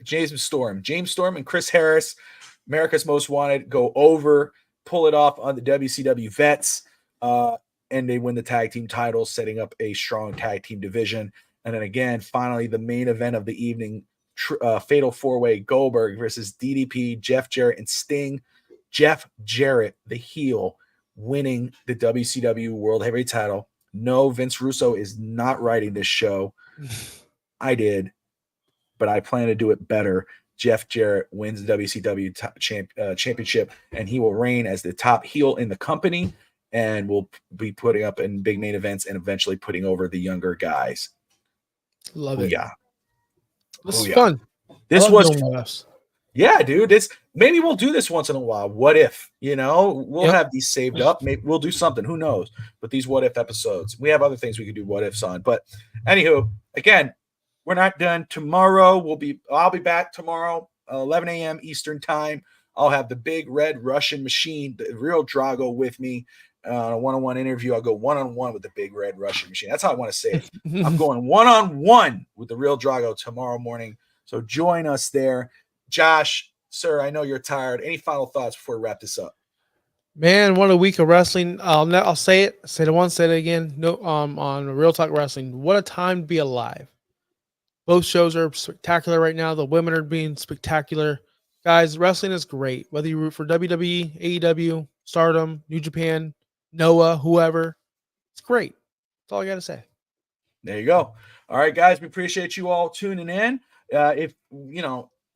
James Storm and Chris Harris, America's Most Wanted, go over, pull it off on the WCW vets, and they win the tag team titles, setting up a strong tag team division. And then again, finally, the main event of the evening, fatal four-way, Goldberg versus DDP, Jeff Jarrett, and Sting. Jeff Jarrett, the heel, winning the WCW World Heavyweight title. No, Vince Russo is not writing this show. I did, but I plan to do it better. Jeff Jarrett wins the WCW championship, and he will reign as the top heel in the company and will be putting up in big main events and eventually putting over the younger guys. Love it. Yeah. This is fun. This was yeah, dude. Maybe we'll do this once in a while. What if? We'll have these saved up. Maybe we'll do something. Who knows? But these what if episodes. We have other things we could do what ifs on. But anywho, again, we're not done. Tomorrow I'll be back tomorrow, 11 a.m. Eastern time. I'll have the big red Russian machine, the real Drago, with me on a one-on-one interview. I'll go one-on-one with the big red Russian machine. That's how I want to say it. I'm going one-on-one with the real Drago tomorrow morning. So join us there. Josh, sir, I know you're tired. Any final thoughts before we wrap this up? Man, what a week of wrestling. I'll say it. Say it once, say it again. No, on Real Talk Wrestling. What a time to be alive. Both shows are spectacular right now. The women are being spectacular. Guys, wrestling is great. Whether you root for WWE, AEW, Stardom, New Japan, Noah, whoever. It's great. That's all I got to say. There you go. All right, guys, we appreciate you all tuning in. If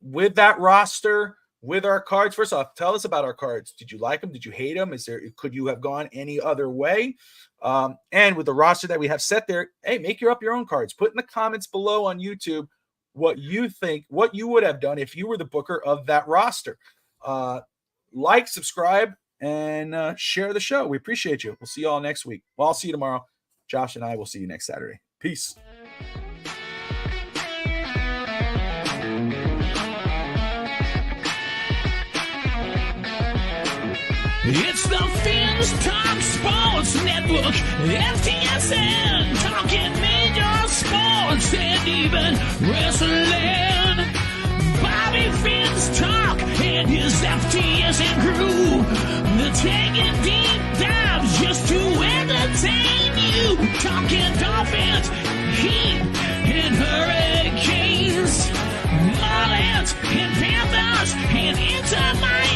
with that roster, with our cards, first off, tell us about our cards. Did you like them? Did you hate them? Could you have gone any other way? And with the roster that we have set there, hey, make up your own cards. Put in the comments below on YouTube what you think, what you would have done if you were the booker of that roster. Like, subscribe, and share the show. We appreciate you. We'll see you all next week. Well, I'll see you tomorrow. Josh and I will see you next Saturday. Peace. It's the Fins Talk Sports Network, FTSN, talking major sports and even wrestling. Bobby Fins Talk and his FTSN crew, they're taking deep dives just to entertain you. Talking Dolphins, Heat, and Hurricanes, Marlins, and Panthers, and Inter Miami.